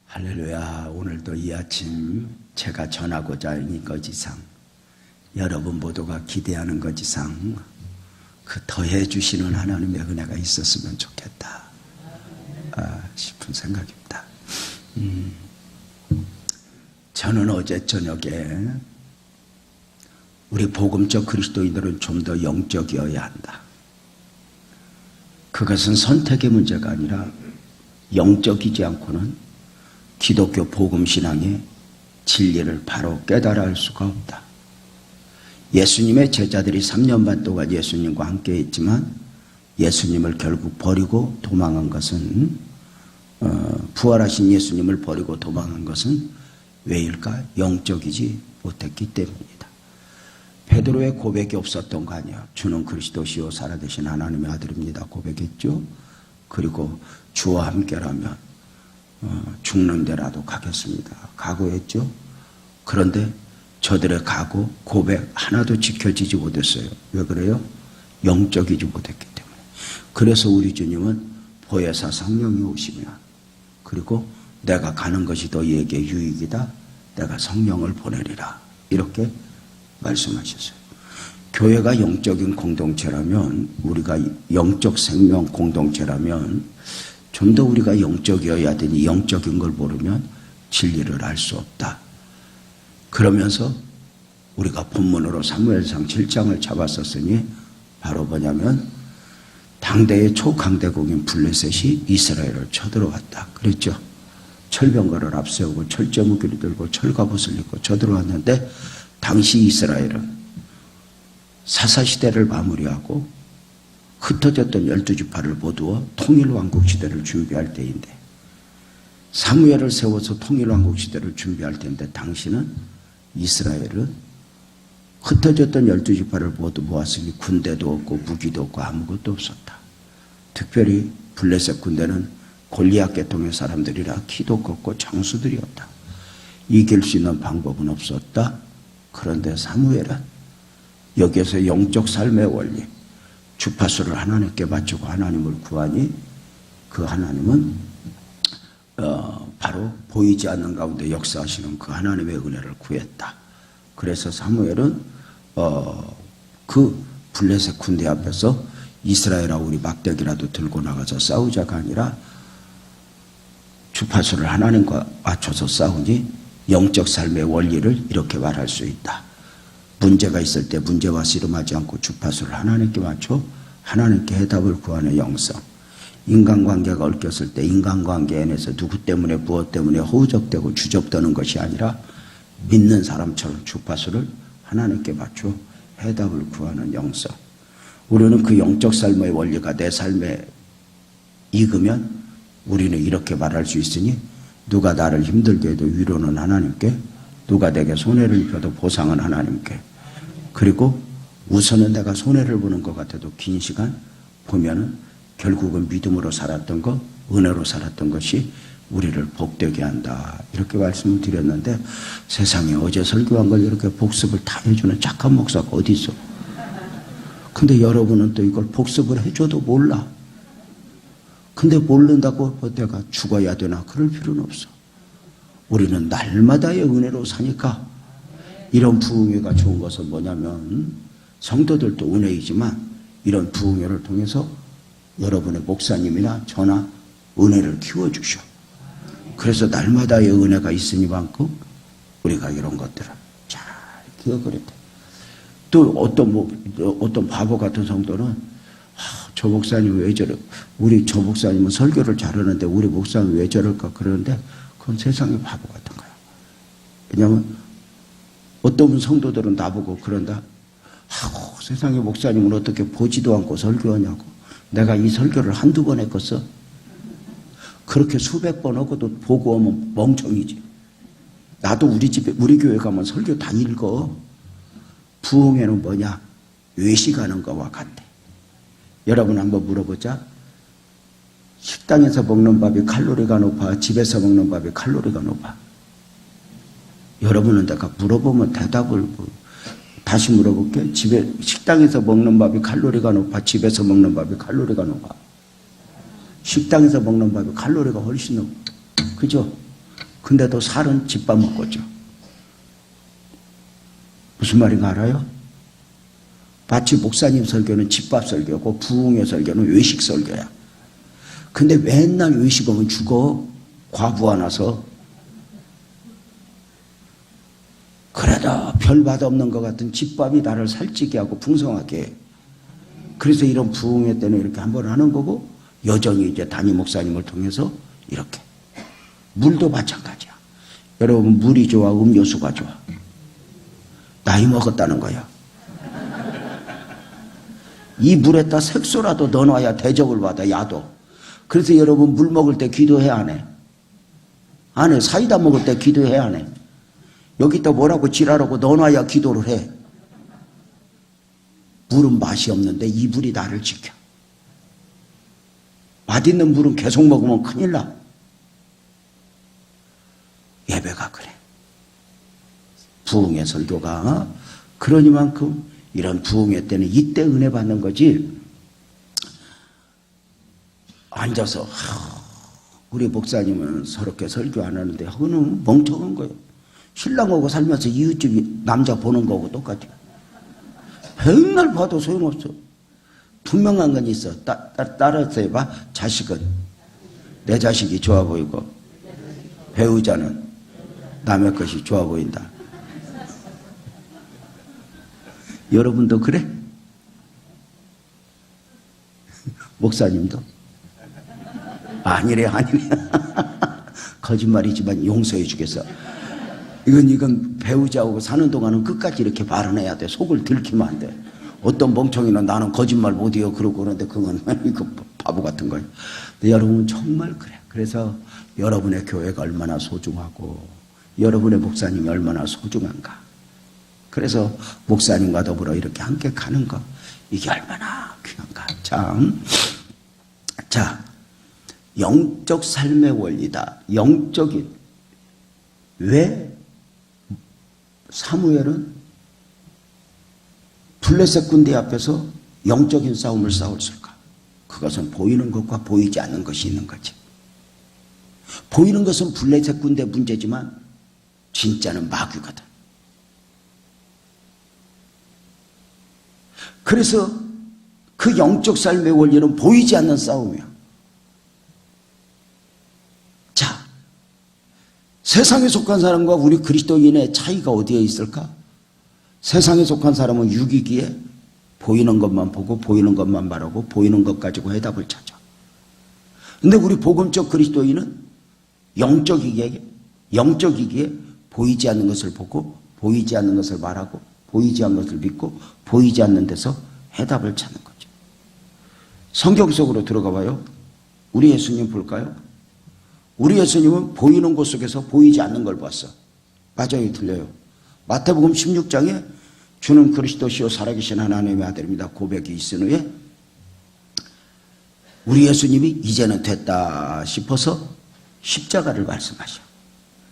할렐루야. 오늘도 이 아침 제가 전하고자 하는 것이상, 여러분 모두가 기대하는 것이상 그 더해 주시는 하나님의 은혜가 있었으면 좋겠다 싶은 생각입니다. 저는 어제 저녁에 우리 복음적 그리스도인들은 좀 더 영적이어야 한다. 그것은 선택의 문제가 아니라 영적이지 않고는 기독교 복음신앙의 진리를 바로 깨달아 알 수가 없다. 예수님의 제자들이 3년 반 동안 예수님과 함께 했지만 예수님을 결국 버리고 도망한 것은 부활하신 예수님을 버리고 도망한 것은 왜일까? 영적이지 못했기 때문이다. 베드로의 고백이 없었던 거 아니야. 주는 그리스도시요 살아계신 하나님의 아들입니다 고백했죠. 그리고 주와 함께라면 죽는 데라도 가겠습니다 각오했죠. 그런데 저들의 각오, 고백 하나도 지켜지지 못했어요. 왜 그래요? 영적이지 못했기 때문에. 그래서 우리 주님은 보혜사 성령이 오시면, 그리고 내가 가는 것이 너희에게 유익이다, 내가 성령을 보내리라, 이렇게 말씀하셨어요. 교회가 영적인 공동체라면, 우리가 영적 생명 공동체라면 좀 더 우리가 영적이어야 되니 영적인 걸 모르면 진리를 알 수 없다. 그러면서 우리가 본문으로 사무엘상 7장을 잡았었으니 바로 뭐냐면 당대의 초강대국인 블레셋이 이스라엘을 쳐들어왔다 그랬죠. 철병거를 앞세우고 철제무기를 들고 철갑옷을 입고 쳐들어왔는데, 당시 이스라엘은 사사시대를 마무리하고 흩어졌던 12지파를 모두어 통일왕국시대를 준비할 때인데, 사무엘을 세워서 통일왕국시대를 준비할 때인데, 당시는 이스라엘은 흩어졌던 12지파를 모두 모았으니 군대도 없고 무기도 없고 아무것도 없었다. 특별히 블레셋 군대는 골리앗 계통의 사람들이라 키도 컸고 장수들이었다. 이길 수 있는 방법은 없었다. 그런데 사무엘은 여기에서 영적 삶의 원리, 주파수를 하나님께 맞추고 하나님을 구하니 그 하나님은 바로 보이지 않는 가운데 역사하시는 그 하나님의 은혜를 구했다. 그래서 사무엘은 그 블레셋 군대 앞에서 이스라엘아 우리 막대기라도 들고 나가서 싸우자가 아니라 주파수를 하나님과 맞춰서 싸우니 영적 삶의 원리를 이렇게 말할 수 있다. 문제가 있을 때 문제와 씨름하지 않고 주파수를 하나님께 맞춰 하나님께 해답을 구하는 영성. 인간관계가 얽혔을 때 인간관계 안에서 누구 때문에 무엇 때문에 허우적대고 주접드는 것이 아니라 믿는 사람처럼 주파수를 하나님께 맞춰 해답을 구하는 영성. 우리는 그 영적 삶의 원리가 내 삶에 익으면 우리는 이렇게 말할 수 있으니, 누가 나를 힘들게 해도 위로는 하나님께, 누가 내게 손해를 입혀도 보상은 하나님께, 그리고 우선은 내가 손해를 보는 것 같아도 긴 시간 보면은 결국은 믿음으로 살았던 것, 은혜로 살았던 것이 우리를 복되게 한다. 이렇게 말씀을 드렸는데, 세상에 어제 설교한 걸 이렇게 복습을 다 해주는 착한 목사가 어디 있어? 근데 여러분은 또 이걸 복습을 해줘도 몰라. 근데 모른다고 내가 죽어야 되나? 그럴 필요는 없어. 우리는 날마다의 은혜로 사니까. 이런 부흥회가 좋은 것은 뭐냐면, 성도들도 은혜이지만 이런 부흥회를 통해서 여러분의 목사님이나 저나 은혜를 키워주셔. 그래서 날마다의 은혜가 있으니만큼 우리가 이런 것들을 잘 기억을 해야 돼. 또 어떤 바보 같은 성도는 저 목사님 왜 저래? 우리 저 목사님은 설교를 잘하는데 우리 목사님은 왜 저럴까? 그러는데 그건 세상의 바보 같은 거야. 왜냐하면 어떤 성도들은 나보고 그런다. 세상의 목사님은 어떻게 보지도 않고 설교하냐고. 내가 이 설교를 한두 번 했겠어? 그렇게 수백 번 하고도 보고 오면 멍청이지. 나도 우리 교회 가면 설교 다 읽어. 부흥회는 뭐냐? 외식하는 거와 같대. 여러분 한번 물어보자. 식당에서 먹는 밥이 칼로리가 높아? 집에서 먹는 밥이 칼로리가 높아? 여러분은 내가 물어보면 대답을 다시 물어볼게. 식당에서 먹는 밥이 칼로리가 높아? 집에서 먹는 밥이 칼로리가 높아? 식당에서 먹는 밥이 칼로리가 훨씬 높아. 그죠? 근데도 살은 집밥 먹겠죠. 무슨 말인가 알아요? 마치 목사님 설교는 집밥 설교고 부흥의 설교는 외식 설교야. 근데 맨날 외식 오면 죽어. 과부하 나서. 그래도 별맛 없는 것 같은 집밥이 나를 살찌게 하고 풍성하게 해. 그래서 이런 부흥회 때는 이렇게 한번 하는 거고, 여전히 이제 담임 목사님을 통해서 이렇게. 물도 마찬가지야. 여러분, 물이 좋아, 음료수가 좋아? 나이 먹었다는 거야. 이 물에다 색소라도 넣어놔야 대접을 받아, 야도. 그래서 여러분, 물 먹을 때 기도해, 안 해? 안 해. 사이다 먹을 때 기도해, 안 해? 여기다 뭐라고 지랄하고 넣어놔야 기도를 해. 물은 맛이 없는데 이 물이 나를 지켜. 맛있는 물은 계속 먹으면 큰일 나. 예배가 그래. 부흥의 설교가 그러니만큼 이런 부흥회 때는 이때 은혜 받는 거지. 앉아서 우리 목사님은 서럽게 설교 안 하는데 그는 멍청한 거예요. 신랑하고 살면서 이웃집 남자 보는 거하고 똑같아요. 맨날 봐도 소용없어. 분명한 건 있어. 따라서 해봐. 자식은 내 자식이 좋아 보이고 배우자는 남의 것이 좋아 보인다. 여러분도 그래? 목사님도? 아니래. 거짓말이지만 용서해 주겠어. 이건 배우자하고 사는 동안은 끝까지 이렇게 발언해야 돼. 속을 들키면 안 돼. 어떤 멍청이는 나는 거짓말 못해요 그러고 그러는데 그건 이거 바보 같은 거예요. 근데 여러분 정말 그래. 그래서 여러분의 교회가 얼마나 소중하고 여러분의 목사님이 얼마나 소중한가. 그래서 목사님과 더불어 이렇게 함께 가는 거, 이게 얼마나 귀한가. 참. 자, 영적 삶의 원리다. 영적인. 왜 사무엘은 블레셋 군대 앞에서 영적인 싸움을 싸웠을까? 그것은 보이는 것과 보이지 않는 것이 있는 거지. 보이는 것은 블레셋 군대 문제지만 진짜는 마귀거든. 그래서 그 영적 삶의 원리는 보이지 않는 싸움이야. 자, 세상에 속한 사람과 우리 그리스도인의 차이가 어디에 있을까? 세상에 속한 사람은 육이기에 보이는 것만 보고 보이는 것만 말하고 보이는 것 가지고 해답을 찾아. 근데 우리 복음적 그리스도인은 영적이기에 보이지 않는 것을 보고 보이지 않는 것을 말하고 보이지 않는 것을 믿고 보이지 않는 데서 해답을 찾는 거죠. 성경 속으로 들어가 봐요. 우리 예수님 볼까요? 우리 예수님은 보이는 곳 속에서 보이지 않는 걸 봤어. 맞아요, 틀려요? 마태복음 16장에 주는 그리스도시요 살아계신 하나님의 아들입니다 고백이 있은 후에 우리 예수님이 이제는 됐다 싶어서 십자가를 말씀하셔.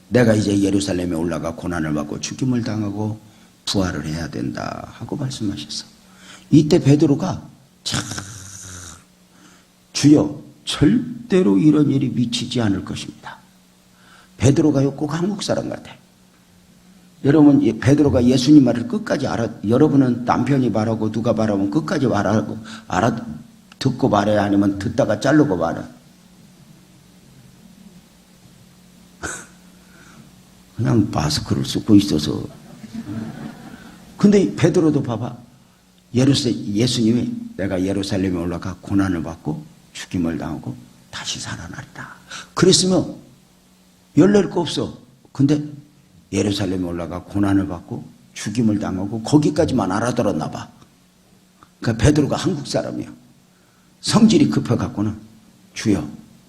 내가 이제 예루살렘에 올라가 고난을 받고 죽임을 당하고 부활을 해야 된다 하고 말씀하셨어. 이때 베드로가 참 주여 절대로 이런 일이 미치지 않을 것입니다. 베드로가요 꼭 한국 사람 같아. 여러분 베드로가 예수님 말을 끝까지 여러분은 남편이 말하고 누가 말하면 끝까지 말하고 듣고 말해야 아니면 듣다가 자르고 말해. 그냥 마스크를 쓰고 있어서. 근데 베드로도 봐봐. 예수님이 내가 예루살렘에 올라가 고난을 받고 죽임을 당하고 다시 살아나리라. 그랬으면 열낼 거 없어. 근데 예루살렘에 올라가 고난을 받고 죽임을 당하고 거기까지만 알아들었나 봐. 그러니까 베드로가 한국 사람이야. 성질이 급해갖고는 주여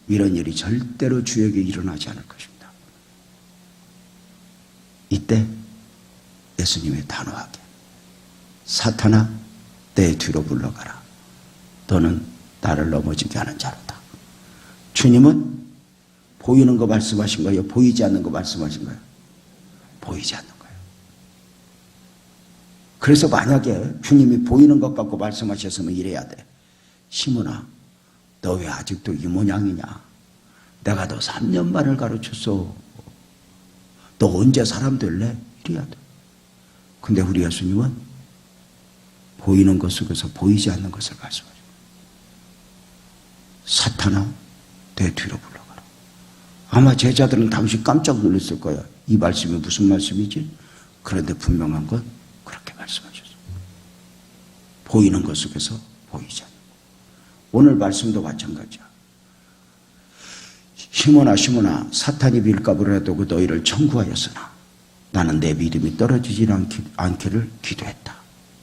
이런 일이 절대로 주에게 일어나지 않을 것입니다. 이때 예수님이 단호하게 사탄아 내 뒤로 물러가라. 너는 나를 넘어지게 하는 자로다. 주님은 보이는 거 말씀하신 거예요? 보이지 않는 거 말씀하신 거예요? 보이지 않는 거예요. 그래서 만약에 주님이 보이는 것 갖고 말씀하셨으면 이래야 돼. 시몬아 너 왜 아직도 이 모양이냐? 내가 너 3년 반을 가르쳤어. 너 언제 사람 될래? 이래야 돼. 근데 우리 예수님은 보이는 것 속에서 보이지 않는 것을 말씀하죠. 사탄아, 내 뒤로 물러가라. 아마 제자들은 당시 깜짝 놀랐을 거야. 이 말씀이 무슨 말씀이지? 그런데 분명한 건 그렇게 말씀하셨어요. 보이는 것 속에서 보이지 않는 것. 오늘 말씀도 마찬가지야. 시몬아 사탄이 빌값을 해두고 너희를 청구하였으나 나는 내 믿음이 떨어지지 않기를 기도했다.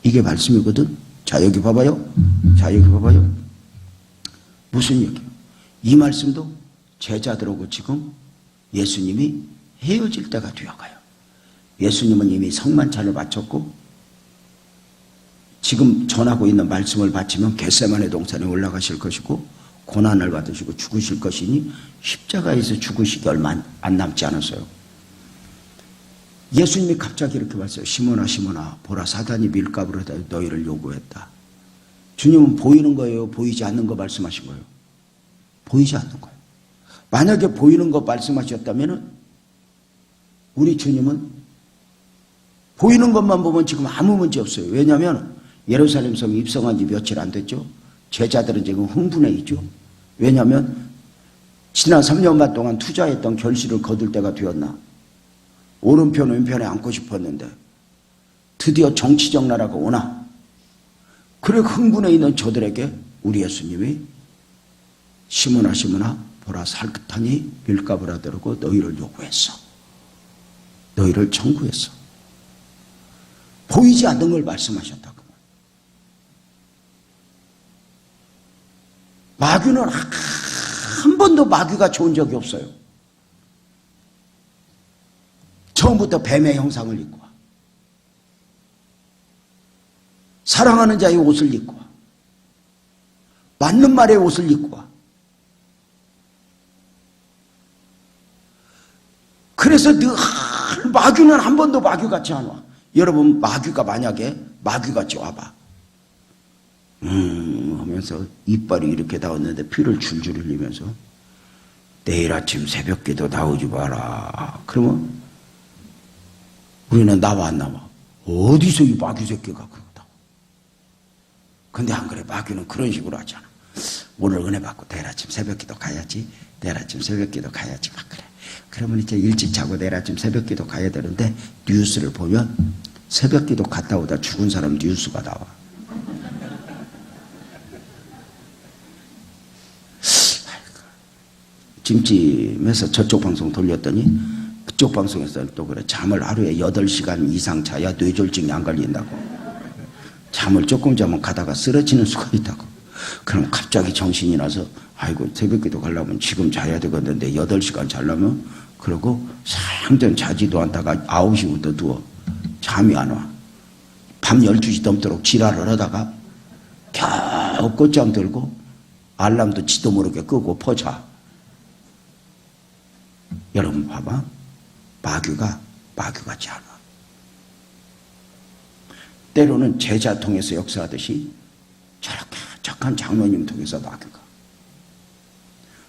이게 말씀이거든. 자, 여기 봐봐요. 무슨 얘기예요? 이 말씀도 제자들하고 지금 예수님이 헤어질 때가 되어가요. 예수님은 이미 성만찬을 마쳤고 지금 전하고 있는 말씀을 바치면 겟세마네 동산에 올라가실 것이고 고난을 받으시고 죽으실 것이니 십자가에서 죽으시기 얼마 안 남지 않았어요. 예수님이 갑자기 이렇게 말했어요. 시몬아 보라 사단이 밀가루로 너희를 요구했다. 주님은 보이는 거예요? 보이지 않는 거 말씀하신 거예요? 보이지 않는 거예요. 만약에 보이는 거 말씀하셨다면 우리 주님은 보이는 것만 보면 지금 아무 문제 없어요. 왜냐하면 예루살렘 성 입성한 지 며칠 안 됐죠. 제자들은 지금 흥분해 있죠. 왜냐하면 지난 3년 반 동안 투자했던 결실을 거둘 때가 되었나. 오른편 왼편에 앉고 싶었는데 드디어 정치적 나라가 오나. 그래 흥분해 있는 저들에게 우리 예수님이 시몬아 보라 사탄이 밀가루를 하더라고 너희를 요구했어. 너희를 청구했어. 보이지 않는 걸 말씀하셨다고. 마귀는 한 번도 마귀가 좋은 적이 없어요. 처음부터 뱀의 형상을 입고 와. 사랑하는 자의 옷을 입고 와. 맞는 말의 옷을 입고 와. 그래서 늘 마귀는 한 번도 마귀같이 안 와. 여러분 마귀가 만약에 마귀같이 와봐. 하면서 이빨이 이렇게 나왔는데 피를 줄줄 흘리면서 내일 아침 새벽기도 나오지 마라. 그러면 우리는 나와 안 나와? 어디서 이 마귀 새끼가 그러다. 근데 안 그래. 마귀는 그런 식으로 하잖아. 오늘 은혜 받고 내일 아침 새벽기도 가야지. 내일 아침 새벽기도 가야지. 막 그래. 그러면 이제 일찍 자고 내일 아침 새벽기도 가야 되는데 뉴스를 보면 새벽기도 갔다 오다 죽은 사람 뉴스가 나와. 찜찜해서 저쪽 방송 돌렸더니 그쪽 방송에서 또 그래. 잠을 하루에 8시간 이상 자야 뇌졸중이 안 걸린다고. 잠을 조금 자면 가다가 쓰러지는 수가 있다고. 그럼 갑자기 정신이 나서 아이고 새벽기도 가려면 지금 자야 되겠는데 8시간 자려면 그러고 상전 자지도 않다가 9시부터 누워. 잠이 안 와. 밤 12시 넘도록 지랄을 하다가 겨우 꽃잠 들고 알람도 지도 모르게 끄고 퍼자. 여러분 봐봐. 마귀같이 안 와. 때로는 제자 통해서 역사하듯이 저렇게 착한 장로님 통해서 마귀가.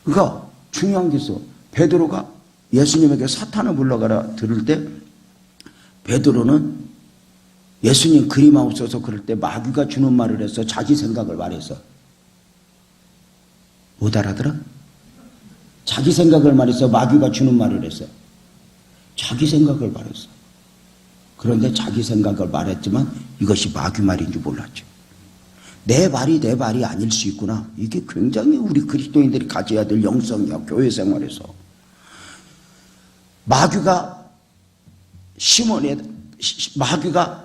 그러니까 중요한 게 있어. 베드로가 예수님에게 사탄을 물러가라 들을 때 베드로는 예수님 그림하옵소서 그럴 때 마귀가 주는 말을 해서 자기 생각을 말했어. 못 알아들어? 자기 생각을 말해서 마귀가 주는 말을 했어. 자기 생각을 말했어. 그런데 자기 생각을 말했지만 이것이 마귀 말인 줄 몰랐죠. 내 말이 아닐 수 있구나. 이게 굉장히 우리 그리스도인들이 가져야 될 영성이야. 교회 생활에서. 마귀가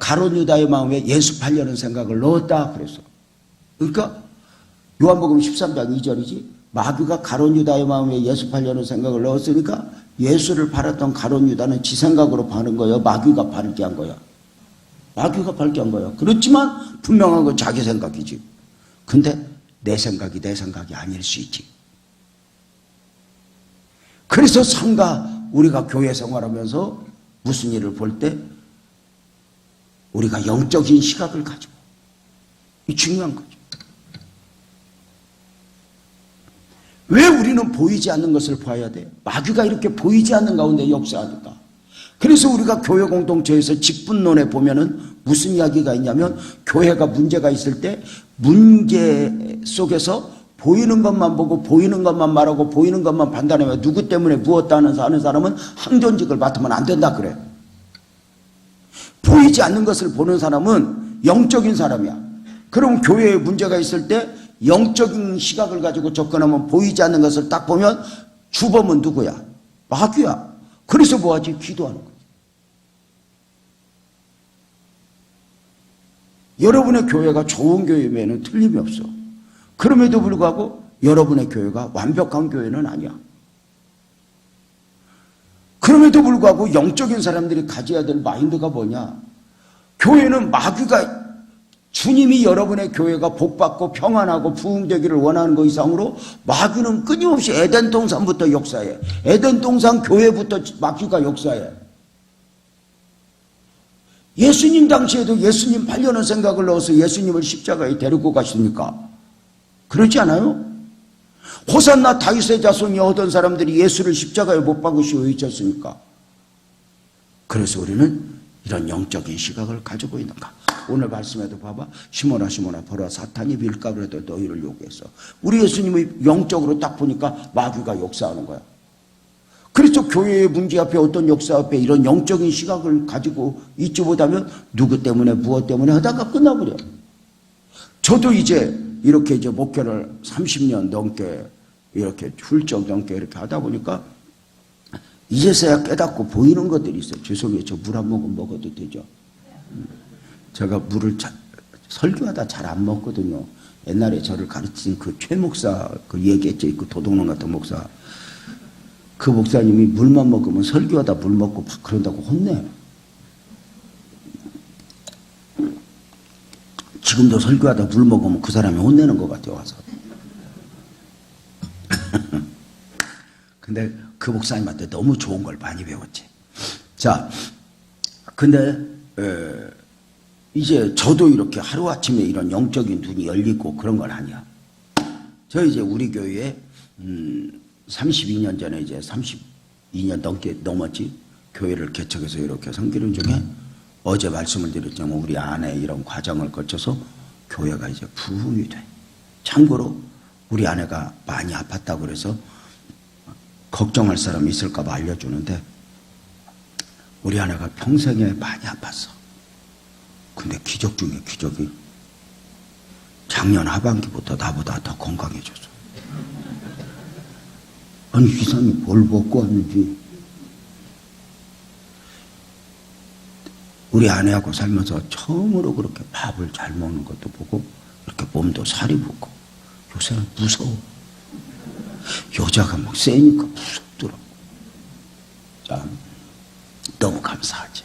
가룟 유다의 마음에 예수 팔려는 생각을 넣었다 그랬어. 그러니까 요한복음 13장 2절이지. 마귀가 가룟 유다의 마음에 예수 팔려는 생각을 넣었으니까 예수를 팔았던 가룟 유다는 지 생각으로 파는 거예요. 마귀가 팔게 한 거야. 마귀가 팔게 한 거야. 그렇지만 분명한 건 자기 생각이지. 근데 내 생각이 아닐 수 있지. 그래서 우리가 교회 생활하면서 무슨 일을 볼 때 우리가 영적인 시각을 가지고 이 중요한 거죠. 왜 우리는 보이지 않는 것을 봐야 돼? 마귀가 이렇게 보이지 않는 가운데 역사하니까. 그래서 우리가 교회 공동체에서 직분론에 보면은 무슨 이야기가 있냐면 교회가 문제가 있을 때 문제 속에서 보이는 것만 보고 보이는 것만 말하고 보이는 것만 판단하며 누구 때문에 무엇다 하는 사람은 항존직을 맡으면 안 된다 그래. 보이지 않는 것을 보는 사람은 영적인 사람이야. 그럼 교회에 문제가 있을 때 영적인 시각을 가지고 접근하면 보이지 않는 것을 딱 보면 주범은 누구야? 마귀야. 그래서 뭐하지? 기도하는 거야. 여러분의 교회가 좋은 교회면 틀림이 없어. 그럼에도 불구하고 여러분의 교회가 완벽한 교회는 아니야. 그럼에도 불구하고 영적인 사람들이 가져야 될 마인드가 뭐냐? 교회는 마귀가 주님이 여러분의 교회가 복받고 평안하고 부흥되기를 원하는 것 이상으로 마귀는 끊임없이 에덴 동산부터 역사해. 에덴 동산 교회부터 마귀가 역사해. 예수님 당시에도 예수님 8년의 생각을 넣어서 예수님을 십자가에 데리고 가십니까? 그렇지 않아요? 호산나 다윗의 자손이 얻은 사람들이 예수를 십자가에 못 박으시고 외쳤습니까? 그래서 우리는 이런 영적인 시각을 가지고 있는가? 오늘 말씀에도 봐봐. 시몬아 시몬아 보라 사탄이 밀가루라도 너희를 요구했어. 우리 예수님의 영적으로 딱 보니까 마귀가 역사하는 거야. 그래서 교회의 문제 앞에 어떤 역사 앞에 이런 영적인 시각을 가지고 있지 못하면 누구 때문에 무엇 때문에 하다가 끝나버려. 저도 이제 이렇게 이제 목회를 30년 넘게 이렇게 훌쩍 넘게 이렇게 하다 보니까 이제서야 깨닫고 보이는 것들이 있어요. 죄송해요. 저 물 한 모금 먹어도 되죠? 제가 물을 설교하다 잘 안 먹거든요. 옛날에 저를 가르친 그 최 목사 그 얘기했죠. 그 도둑놈 같은 목사. 그 목사님이 물만 먹으면 설교하다 물 먹고 막 그런다고 혼내. 지금도 설교하다 물 먹으면 그 사람이 혼내는 것 같아요. 와서. 근데 그 목사님한테 너무 좋은 걸 많이 배웠지. 자, 근데 이제 저도 이렇게 하루아침에 이런 영적인 눈이 열리고 그런 건 아니야. 저 이제 우리 교회에 32년 전에 이제 32년 넘었지. 교회를 개척해서 이렇게 섬기는 중에 어제 말씀을 드렸지만 우리 아내 이런 과정을 거쳐서 교회가 이제 부흥이 돼. 참고로 우리 아내가 많이 아팠다고 그래서 걱정할 사람이 있을까 봐 알려주는데 우리 아내가 평생에 많이 아팠어. 근데 기적 중에 기적이 작년 하반기부터 나보다 더 건강해졌어. 아니 이상이 뭘 먹고 왔는지. 우리 아내하고 살면서 처음으로 그렇게 밥을 잘 먹는 것도 보고 이렇게 몸도 살이 붙고 요새는 무서워. 여자가 막 세니까 무섭더라고. 자, 너무 감사하지.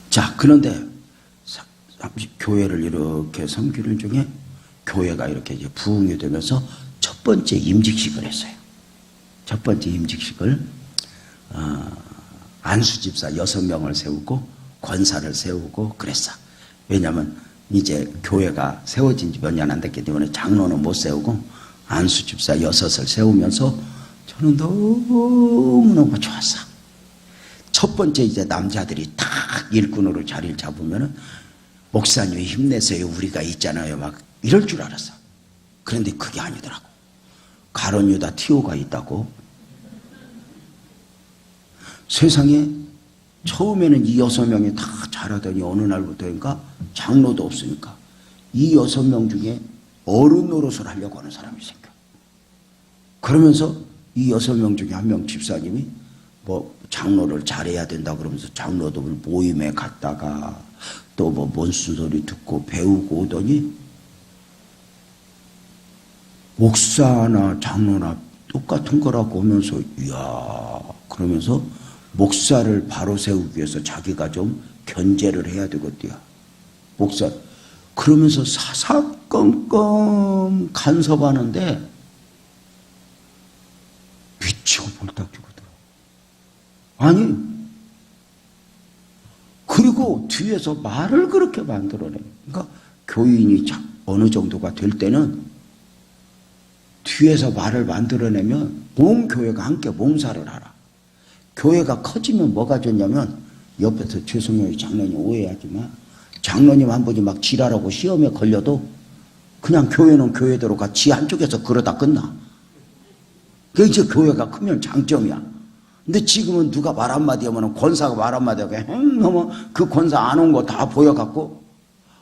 자, 그런데 교회를 이렇게 섬기는 중에 교회가 이렇게 이제 부흥이 되면서 첫 번째 임직식을 했어요. 첫 번째 임직식을 안수 집사 6명을 세우고 권사를 세우고 그랬어. 왜냐하면 이제 교회가 세워진 지 몇 년 안 됐기 때문에 장로는 못 세우고 안수 집사 6을 세우면서 저는 너무너무 좋았어. 첫 번째 이제 남자들이 딱 일꾼으로 자리를 잡으면은 목사님이 힘내세요. 우리가 있잖아요. 막 이럴 줄 알았어. 그런데 그게 아니더라고. 가론 유다 티오가 있다고. 세상에 처음에는 이 6명이 다 잘하더니 어느 날부터인가 장로도 없으니까 이 6명 중에 어른 노릇을 하려고 하는 사람이 생겨. 그러면서 이 6명 중에 한 명 집사님이 뭐 장로를 잘해야 된다 그러면서 장로들 모임에 갔다가 또 뭐 뭔 순소리 듣고 배우고 오더니 목사나 장로나 똑같은 거라고 하면서 이야 그러면서 목사를 바로 세우기 위해서 자기가 좀 견제를 해야 되겠대요. 목사 그러면서 사사건건 간섭하는데 미치고 볼딱 죽었더라. 아니 그리고 뒤에서 말을 그렇게 만들어내. 그러니까 교인이 어느 정도가 될 때는 뒤에서 말을 만들어내면 온 교회가 함께 몸살을 하라. 교회가 커지면 뭐가 좋냐면 옆에서 죄송해요. 장로님 오해하지 마. 장로님 한 분이 막 지랄하고 시험에 걸려도 그냥 교회는 교회대로 가. 지 한쪽에서 그러다 끝나. 그게 이제 교회가 크면 장점이야. 근데 지금은 누가 말 한마디 하면 권사가 말 한마디 하고 하면 그 권사 안 온 거 다 보여갖고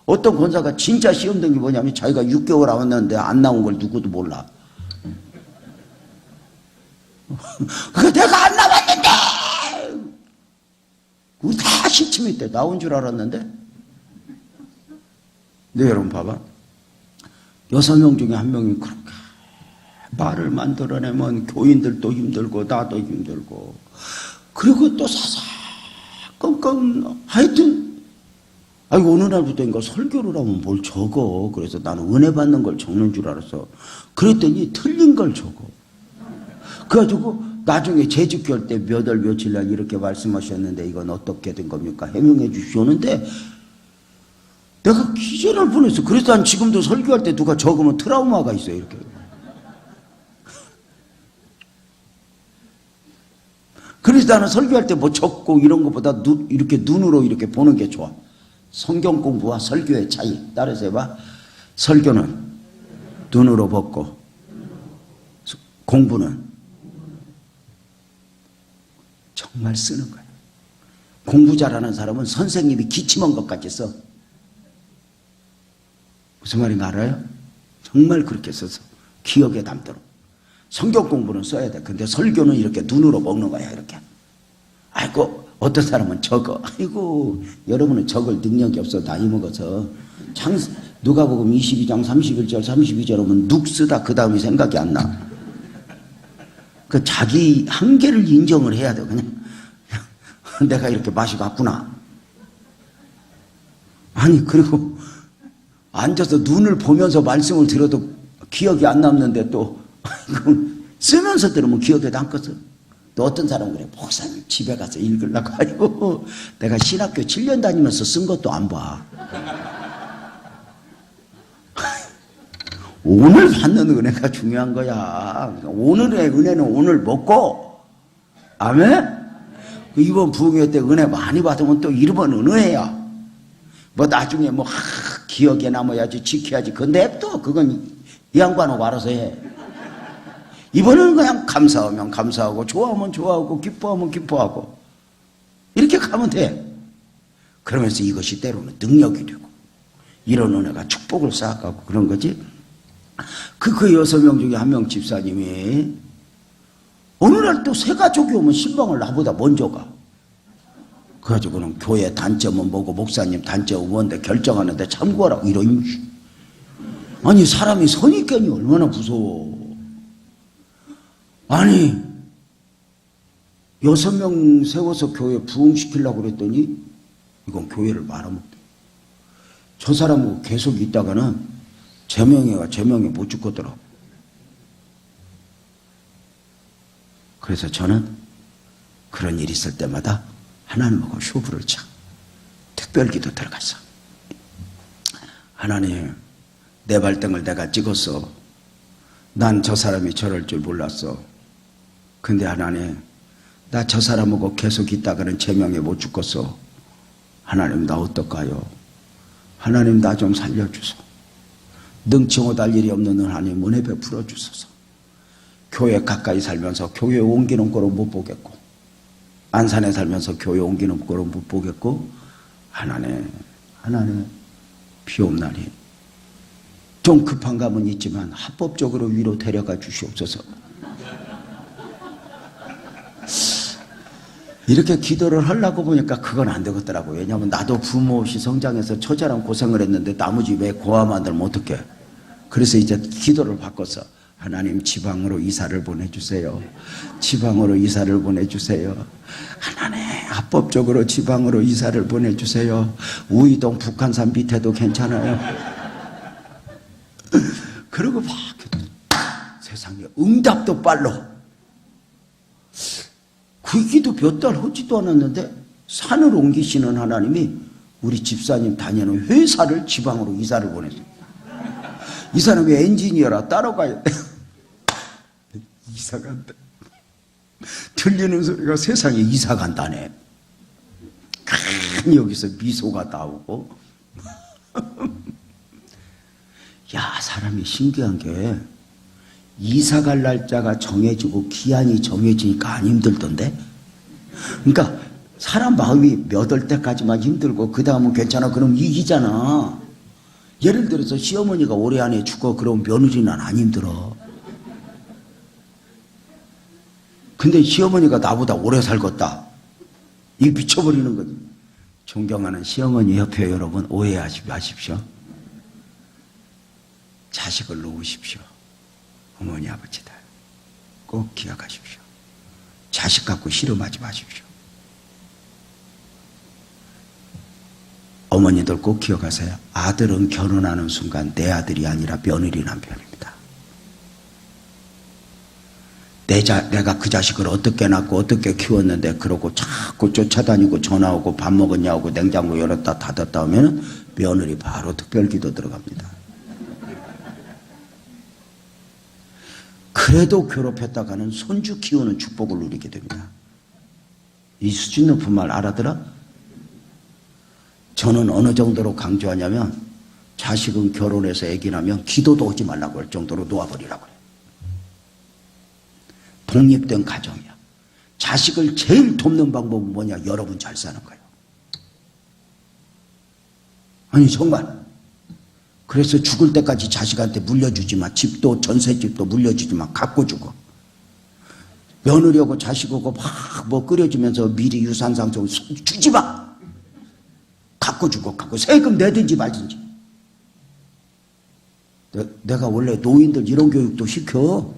어떤 권사가 진짜 시험 든 게 뭐냐면 자기가 6개월 안 왔는데 안 나온 걸 누구도 몰라. 그 내가 안 나왔는데 우리 다 시침일 때 나온 줄 알았는데. 네, 여러분 봐봐. 6명 중에 한 명이 그렇게 말을 만들어내면 교인들도 힘들고 나도 힘들고 그리고 또 사사건건 하여튼 아이고 어느 날부터인가 설교를 하면 뭘 적어. 그래서 나는 은혜 받는 걸 적는 줄 알았어. 그랬더니 틀린 걸 적어. 그래가지고 나중에 재직할 때 몇 월 며칠 날 이렇게 말씀하셨는데 이건 어떻게 된 겁니까? 해명해 주시오는데 내가 기절할 뻔했어. 그래서 난 지금도 설교할 때 누가 적으면 트라우마가 있어요. 이렇게. 그래서 나는 설교할 때 뭐 적고 이런 것보다 이렇게 눈으로 이렇게 보는 게 좋아. 성경 공부와 설교의 차이. 따라서 해봐. 설교는 눈으로 보고 공부는 정말 쓰는 거야. 공부 잘하는 사람은 선생님이 기침한 것 같이 써. 무슨 말인가 알아요? 정말 그렇게 써서 기억에 남도록. 성경 공부는 써야 돼. 근데 설교는 이렇게 눈으로 먹는 거야. 이렇게. 아이고 어떤 사람은 적어. 아이고 여러분은 적을 능력이 없어. 나이 먹어서. 누가복음 22장 31절 32절 하면 눅 쓰다 그 다음이 생각이 안 나. 그 자기 한계를 인정을 해야 돼. 그냥 내가 이렇게 맛이 갔구나. 아니 그리고 앉아서 눈을 보면서 말씀을 들어도 기억이 안 남는데 또 쓰면서 들으면 기억에 남거든. 또 어떤 사람은 그래. 목사님 집에 가서 읽으려고. 아이고 내가 신학교 7년 다니면서 쓴 것도 안 봐. 오늘 받는 은혜가 중요한 거야. 오늘의 은혜는 오늘 먹고. 아멘? 이번 부흥회 때 은혜 많이 받으면 또 이번 은혜야. 뭐 나중에 뭐 기억에 남아야지 지켜야지. 그 냅둬. 그건 이 양반하고 알아서 해. 이번에는 그냥 감사하면 감사하고 좋아하면 좋아하고 기뻐하면 기뻐하고 이렇게 가면 돼. 그러면서 이것이 때로는 능력이 되고 이런 은혜가 축복을 쌓아가고 그런 거지. 그 6명 중에 한 명 집사님이 어느 날 또 새 가족이 오면 신방을 나보다 먼저 가. 그래가지고는 교회 단점은 뭐고 목사님 단점은 뭔데 결정하는데 참고하라고 이런. 아니 사람이 선입견이 얼마나 무서워. 아니 6명 세워서 교회 부흥시키려고 그랬더니 이건 교회를 말아먹대. 저 사람하고 계속 있다가는 제명에 못 죽겠더라고. 그래서 저는 그런 일이 있을 때마다 하나님하고 쇼부를 쳐. 특별기도 들어갔어. 하나님 내 발등을 내가 찍었어. 난 저 사람이 저럴 줄 몰랐어. 근데 하나님 나 저 사람하고 계속 있다가는 제명에 못 죽겠어. 하나님 나 어떡하요? 하나님 나 좀 살려주소. 능치 못할 일이 없는 하나님 은혜 베풀어 주소서. 교회 가까이 살면서 교회 옮기는 거로 못 보겠고 안산에 살면서 교회 옮기는 거로 못 보겠고 하나님 비 온나니 좀 급한 감은 있지만 합법적으로 위로 데려가 주시옵소서. 이렇게 기도를 하려고 보니까 그건 안 되겠더라고요. 왜냐하면 나도 부모 없이 성장해서 처자랑 고생을 했는데 나머지 왜 고아만 들면 어떡해. 그래서 이제 기도를 바꿔서 하나님 지방으로 이사를 보내주세요. 지방으로 이사를 보내주세요. 하나님 합법적으로 지방으로 이사를 보내주세요. 우이동 북한산 밑에도 괜찮아요. 그리고 막 세상에 응답도 빨로. 그 기도 몇 달 하지도 않았는데 산을 옮기시는 하나님이 우리 집사님 다니는 회사를 지방으로 이사를 보냈어요. 이 사람이 엔지니어라 따라가야 돼. 이사 간다. 들리는 소리가 세상에 이사 간다네. 괜히 여기서 미소가 나오고. 야, 사람이 신기한 게 이사 갈 날짜가 정해지고 기한이 정해지니까 안 힘들던데? 그러니까 사람 마음이 몇 월 때까지만 힘들고 그 다음은 괜찮아 그럼 이기잖아. 예를 들어서 시어머니가 올해 안에 죽어 그럼 며느리는 안 힘들어. 근데 시어머니가 나보다 오래 살겠다. 이 미쳐버리는 거지. 존경하는 시어머니 협회 여러분, 오해하지 마십시오. 자식을 놓으십시오. 어머니 아버지들 꼭 기억하십시오. 자식 갖고 씨름하지 마십시오. 어머니들 꼭 기억하세요. 아들은 결혼하는 순간 내 아들이 아니라 며느리 남편입니다. 내가 그 자식을 어떻게 낳고 어떻게 키웠는데 그러고 자꾸 쫓아다니고 전화 오고 밥 먹었냐고 냉장고 열었다 닫았다 하면 며느리 바로 특별기도 들어갑니다. 그래도 괴롭혔다가는 손주 키우는 축복을 누리게 됩니다. 이 수준 높은 말 알아들어? 저는 어느 정도로 강조하냐면 자식은 결혼해서 애기 나면 기도도 하지 말라고 할 정도로 놓아버리라고 해요. 독립된 가정이야. 자식을 제일 돕는 방법은 뭐냐? 여러분 잘 사는 거예요. 아니 정말. 그래서 죽을 때까지 자식한테 물려주지 마. 집도 전셋집도 물려주지 마. 갖고 죽어. 며느리하고 자식하고 막 뭐 끓여주면서 미리 유산상속 주지 마. 갖고 죽어. 갖고 세금 내든지 말든지. 내가 원래 노인들 이런 교육도 시켜.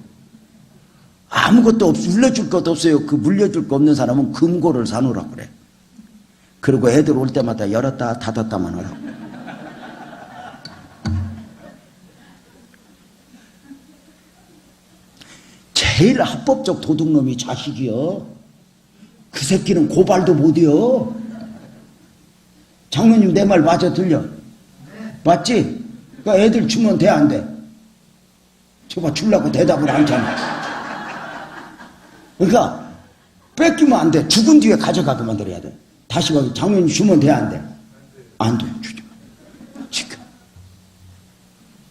아무것도 물려줄 것도 없어요. 그 물려줄 거 없는 사람은 금고를 사놓으라고 그래. 그리고 애들 올 때마다 열었다 닫았다만 하라고. 제일 합법적 도둑놈이 자식이요. 그 새끼는 고발도 못해요. 장로님 내 말 맞아 들려? 맞지? 그러니까 애들 주면 돼 안 돼? 저봐 주려고 대답을 안 하잖아. 그러니까 뺏기면 안 돼. 죽은 뒤에 가져가게 만들어야 돼. 다시 가서 장로님 주면 돼 안 돼? 안 돼. 주지 마. 지켜.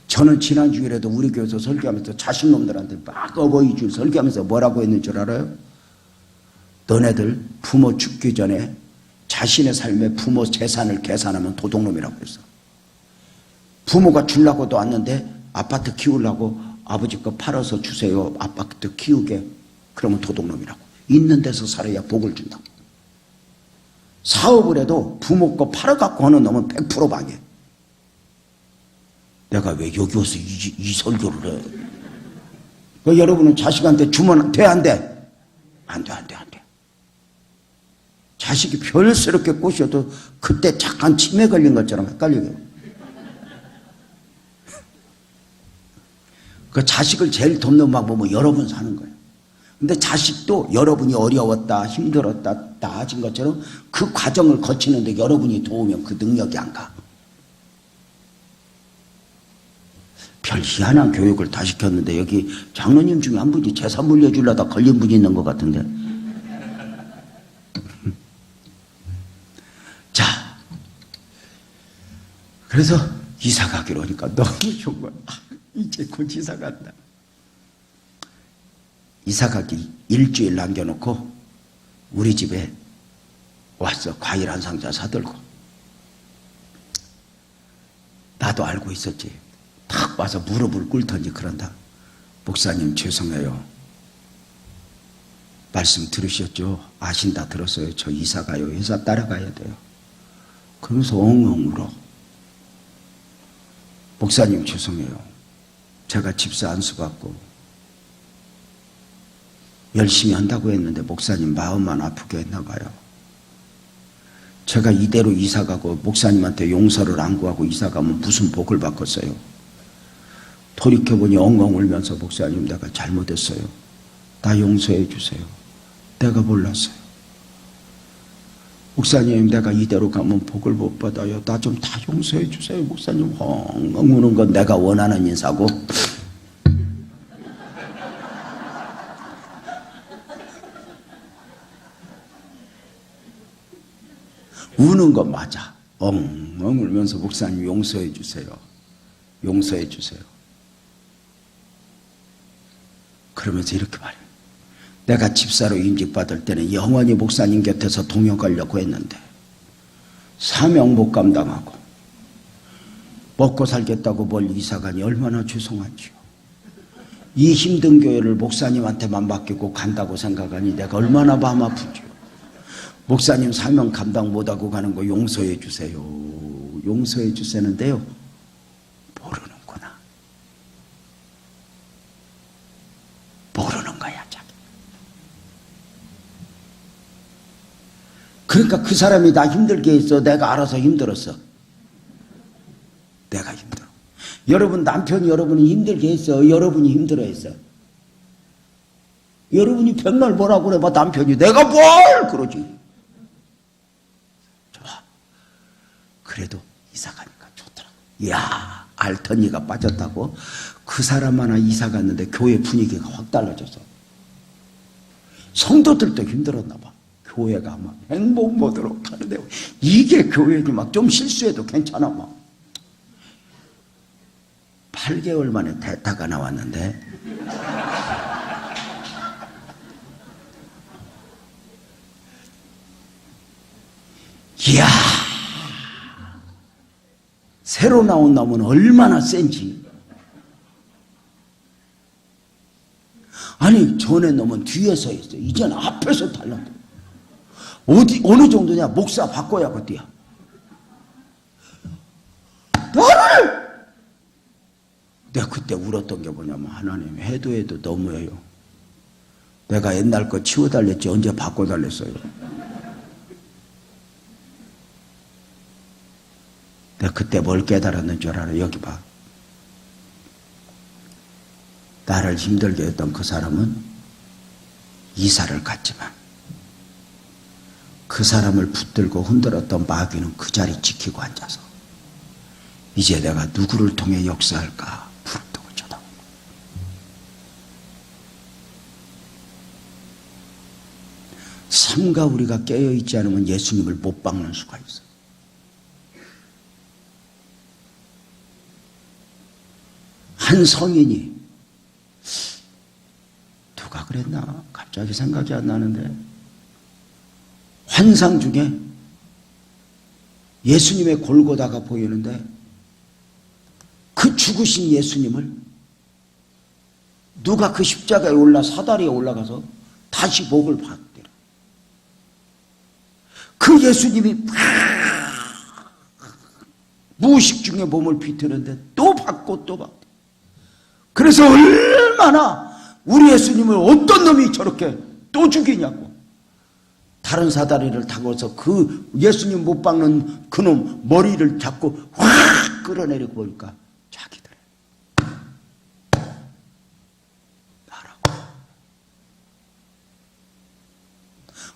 저는 지난 주일에도 우리 교회에서 설교하면서 자식놈들한테 막 어버이줄 설교하면서 뭐라고 했는 줄 알아요? 너네들 부모 죽기 전에 자신의 삶에 부모 재산을 계산하면 도둑놈이라고 그랬어. 부모가 주려고도 왔는데 아파트 키우려고 아버지 거 팔아서 주세요. 아파트 키우게. 그러면 도둑놈이라고. 있는 데서 살아야 복을 준다고. 사업을 해도 부모 거 팔아갖고 하는 놈은 100% 방해. 내가 왜 여기 와서 이 설교를 해? 그 여러분은 자식한테 주면 돼 안 돼? 안 돼, 안 돼, 안 돼. 자식이 별스럽게 꼬셔도 그때 잠깐 치매 걸린 것처럼 헷갈려요. 그 자식을 제일 돕는 방법은 여러분 사는 거예요. 근데 자식도 여러분이 어려웠다, 힘들었다, 나아진 것처럼 그 과정을 거치는데 여러분이 도우면 그 능력이 안 가. 별 희한한 교육을 다 시켰는데 여기 장로님 중에 한 분이 재산 물려주려다 걸린 분이 있는 것 같은데. 자, 그래서 이사 가기로 하니까 너무 좋은 거야. 이제 곧 이사 간다. 이사 가기 일주일 남겨놓고 우리 집에 왔어. 과일 한 상자 사들고. 나도 알고 있었지. 탁 와서 무릎을 꿇더니 그런다. 목사님 죄송해요. 말씀 들으셨죠? 아신다 들었어요. 저 이사 가요. 회사 따라가야 돼요. 그러면서 엉엉 울어. 목사님 죄송해요. 제가 집사 안수 받고 열심히 한다고 했는데 목사님 마음만 아프게 했나 봐요. 제가 이대로 이사 가고 목사님한테 용서를 안 구하고 이사 가면 무슨 복을 받겠어요. 돌이켜보니 엉엉 울면서 목사님 내가 잘못했어요. 나 용서해 주세요. 내가 몰랐어요. 목사님 내가 이대로 가면 복을 못 받아요. 나 좀 다 용서해 주세요. 목사님 엉엉 우는 건 내가 원하는 인사고 우는 거 맞아. 엉엉 울면서 목사님 용서해 주세요. 용서해 주세요. 그러면서 이렇게 말해요. 내가 집사로 임직받을 때는 영원히 목사님 곁에서 동역하려고 했는데 사명 못 감당하고 먹고 살겠다고 뭘 이사가니 얼마나 죄송한지요. 이 힘든 교회를 목사님한테만 맡기고 간다고 생각하니 내가 얼마나 마음 아픈지요. 목사님 사명 감당 못하고 가는 거 용서해 주세요. 용서해 주세는데요. 모르는구나. 모르는 거야 자기. 그러니까 그 사람이 나 힘들게 했어. 내가 알아서 힘들었어. 내가 힘들어. 여러분 남편이 여러분이 힘들게 했어. 여러분이 힘들어했어. 여러분이 백날 뭐라고 그래. 봐 남편이 내가 뭘 그러지. 좋아. 그래도 이사 가니까 좋더라. 이야 알턴이가 빠졌다고. 그 사람 하나 이사 갔는데 교회 분위기가 확 달라져서 성도들도 힘들었나 봐. 교회가 막 행복 모드로 가는데 이게 교회니 막 좀 실수해도 괜찮아 막. 8개월 만에 대타가 나왔는데 이야 새로 나온 나무는 얼마나 센지. 아니 전에 놈은 뒤에서 했어. 이제는 앞에서 달라져. 어느 정도냐. 목사 바꿔야 그때야. 너를 내가 그때 울었던 게 뭐냐면 하나님 해도 너무해요. 내가 옛날 거 치워달랬지 언제 바꿔달랬어요. 내가 그때 뭘 깨달았는 줄 알아. 여기 봐. 나를 힘들게 했던 그 사람은 이사를 갔지만 그 사람을 붙들고 흔들었던 마귀는 그 자리 지키고 앉아서 이제 내가 누구를 통해 역사할까 부릅뜨고 쳐다보고. 삼가 우리가 깨어있지 않으면 예수님을 못 박는 수가 있어. 한 성인이 누가 그랬나 갑자기 생각이 안 나는데 환상 중에 예수님의 골고다가 보이는데 그 죽으신 예수님을 누가 그 십자가에 사다리에 올라가서 다시 목을 박대라. 그 예수님이 무의식 중에 몸을 비트는데 또 받고 또 받고. 그래서 얼마나 우리 예수님을 어떤 놈이 저렇게 또 죽이냐고. 다른 사다리를 타고서 그 예수님 못 박는 그놈 머리를 잡고 확 끌어내리고 보니까 자기들의 나라고.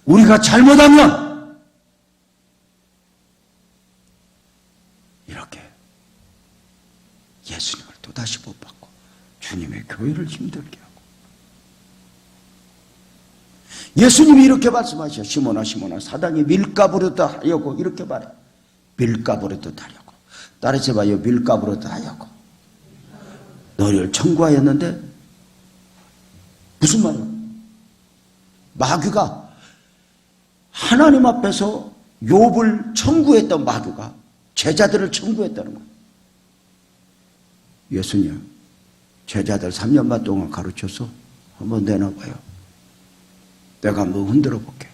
우리가 잘못하면 이렇게 예수님을 또다시 못 박고 주님의 교회를 힘들게 하고. 예수님이 이렇게 말씀하셔. 시몬아 시몬아 사단이 밀가부르다 하려고 이렇게 말해. 밀가부르다 하려고. 따라서 봐요. 밀가부르다 하려고 너를 청구하였는데 무슨 말이야. 마귀가 하나님 앞에서 욥을 청구했던 마귀가 제자들을 청구했다는 거야. 예수님 제자들 3년 반 동안 가르쳐서 한번 내놔봐요. 내가 한번 흔들어 볼게.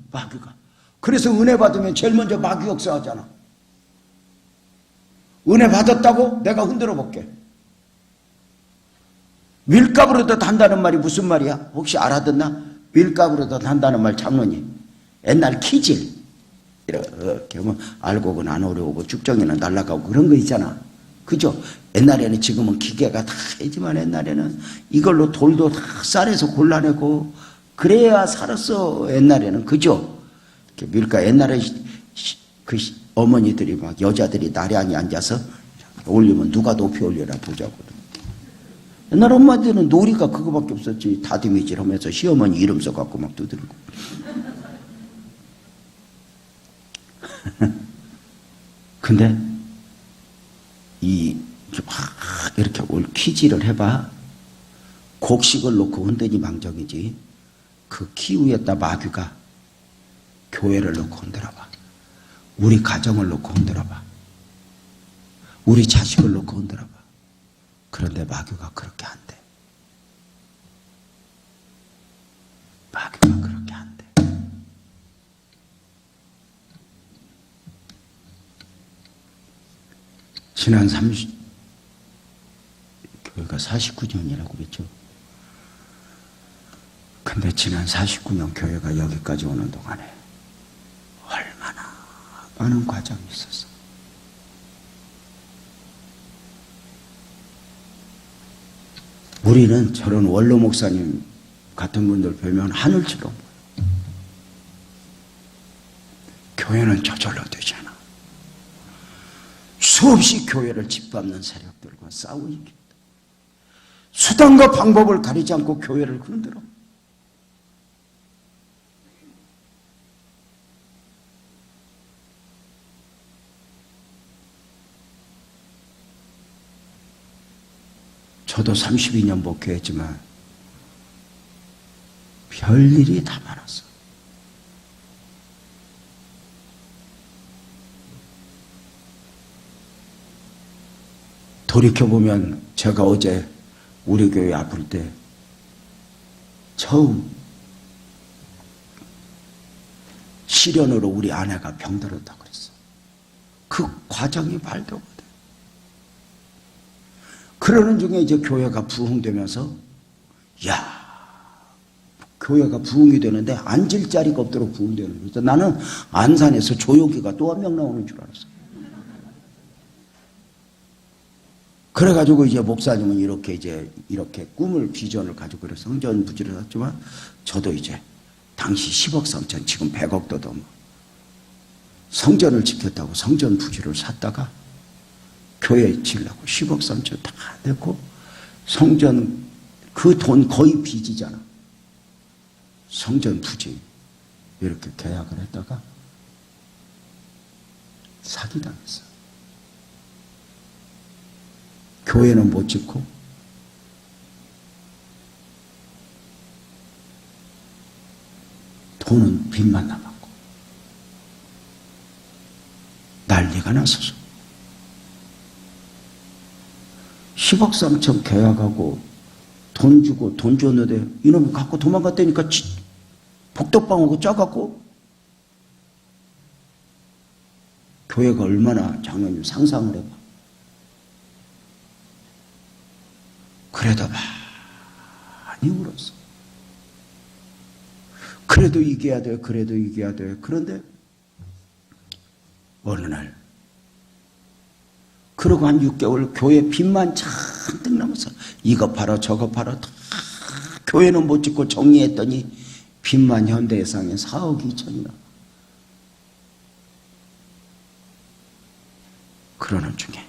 마귀가. 그래서 은혜 받으면 제일 먼저 마귀 역사하잖아. 은혜 받았다고? 내가 흔들어 볼게. 밀가부르듯 한다는 말이 무슨 말이야? 혹시 알아듣나? 밀가부르듯 한다는 말 장로님. 옛날 키질. 이렇게 하면 알곡은 안 오려오고 쭉정이는 날아가고 그런 거 있잖아. 그죠? 옛날에는 지금은 기계가 다 하지만 옛날에는 이걸로 돌도 다 쌀에서 골라내고 그래야 살았어. 옛날에는. 그죠? 밀가 옛날에 그 어머니들이 막 여자들이 나란히 앉아서 올리면 누가 높이 올려라 보자고. 옛날 엄마들은 놀이가 그거밖에 없었지. 다듬이질 하면서 시어머니 이름 써갖고 막 두드리고. 근데 이렇게 퀴즈를 해봐. 곡식을 놓고 흔드니 망정이지. 그 키 위에다 마귀가 교회를 놓고 흔들어봐. 우리 가정을 놓고 흔들어봐. 우리 자식을 놓고 흔들어봐. 그런데 마귀가 그렇게 안 돼. 마귀가 그렇게 안 돼. 지난 교회가 49년이라고 그랬죠. 근데 지난 49년 교회가 여기까지 오는 동안에 얼마나 많은 과정이 있었어. 우리는 저런 원로 목사님 같은 분들 뵈면 하늘처럼 교회는 저절로 되지 않아. 수없이 교회를 짓밟는 세력들과 싸우기. 수단과 방법을 가리지 않고 교회를 흔들어. 저도 32년 목회했지만 별일이 다 많았어. 돌이켜보면 제가 어제 우리 교회 아플 때 처음 시련으로 우리 아내가 병들었다고 그랬어. 그 과정이 말도 못해. 그러는 중에 이제 교회가 부흥되면서 교회가 부흥이 되는데 앉을 자리가 없도록 부흥되는 거죠. 나는 안산에서 조용기가 또 한 명 나오는 줄 알았어. 그래가지고 이제 목사님은 이렇게 꿈을 비전을 가지고 그래서 성전 부지를 샀지만 저도 이제 당시 10억 3천 지금 100억도 넘어 성전을 짓겠다고 성전 부지를 샀다가 교회 지으려고 10억 3천 다 내고 성전 그 돈 거의 빚이잖아. 성전 부지 이렇게 계약을 했다가 사기당했어. 교회는 못 짓고 돈은 빚만 남았고 난리가 났어서 10억 3천 계약하고 돈 주고 돈 줬는데 이놈이 갖고 도망갔다니까 복덕방하고 짜갖고 교회가 얼마나 장로님 상상을 해봐. 그래도 많이 울었어. 그래도 이겨야 돼. 그래도 이겨야 돼. 그런데 어느 날 그러고 한 6개월 교회 빚만 잔뜩 남았어. 이거 팔아 저거 팔아 다 교회는 못 짓고 정리했더니 빚만 현대해상에 4억 2천이나. 그러는 중에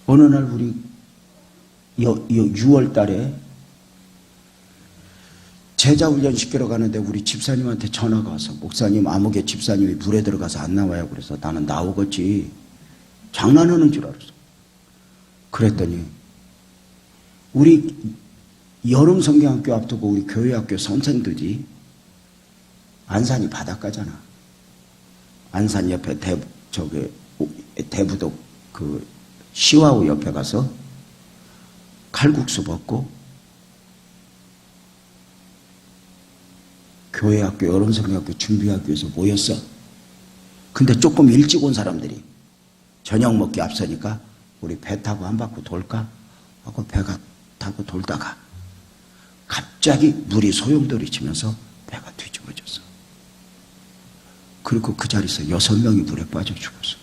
어느 날 우리 6월 달에 제자훈련 시키러 가는데 우리 집사님한테 전화가 와서 목사님 아무개 집사님이 물에 들어가서 안 나와요. 그래서 나는 나오겠지. 장난하는 줄 알았어. 그랬더니 우리 여름 성경학교 앞두고 우리 교회학교 선생들이 안산이 바닷가잖아. 안산 옆에 대부도 그 시와우 옆에 가서 칼국수 먹고 교회학교 여름성경학교 준비하기 위해서 모였어. 근데 조금 일찍 온 사람들이 저녁 먹기 앞서니까 우리 배 타고 한 바퀴 돌까 하고 배가 타고 돌다가 갑자기 물이 소용돌이 치면서 배가 뒤집어졌어. 그리고 그 자리에서 6명이 물에 빠져 죽었어.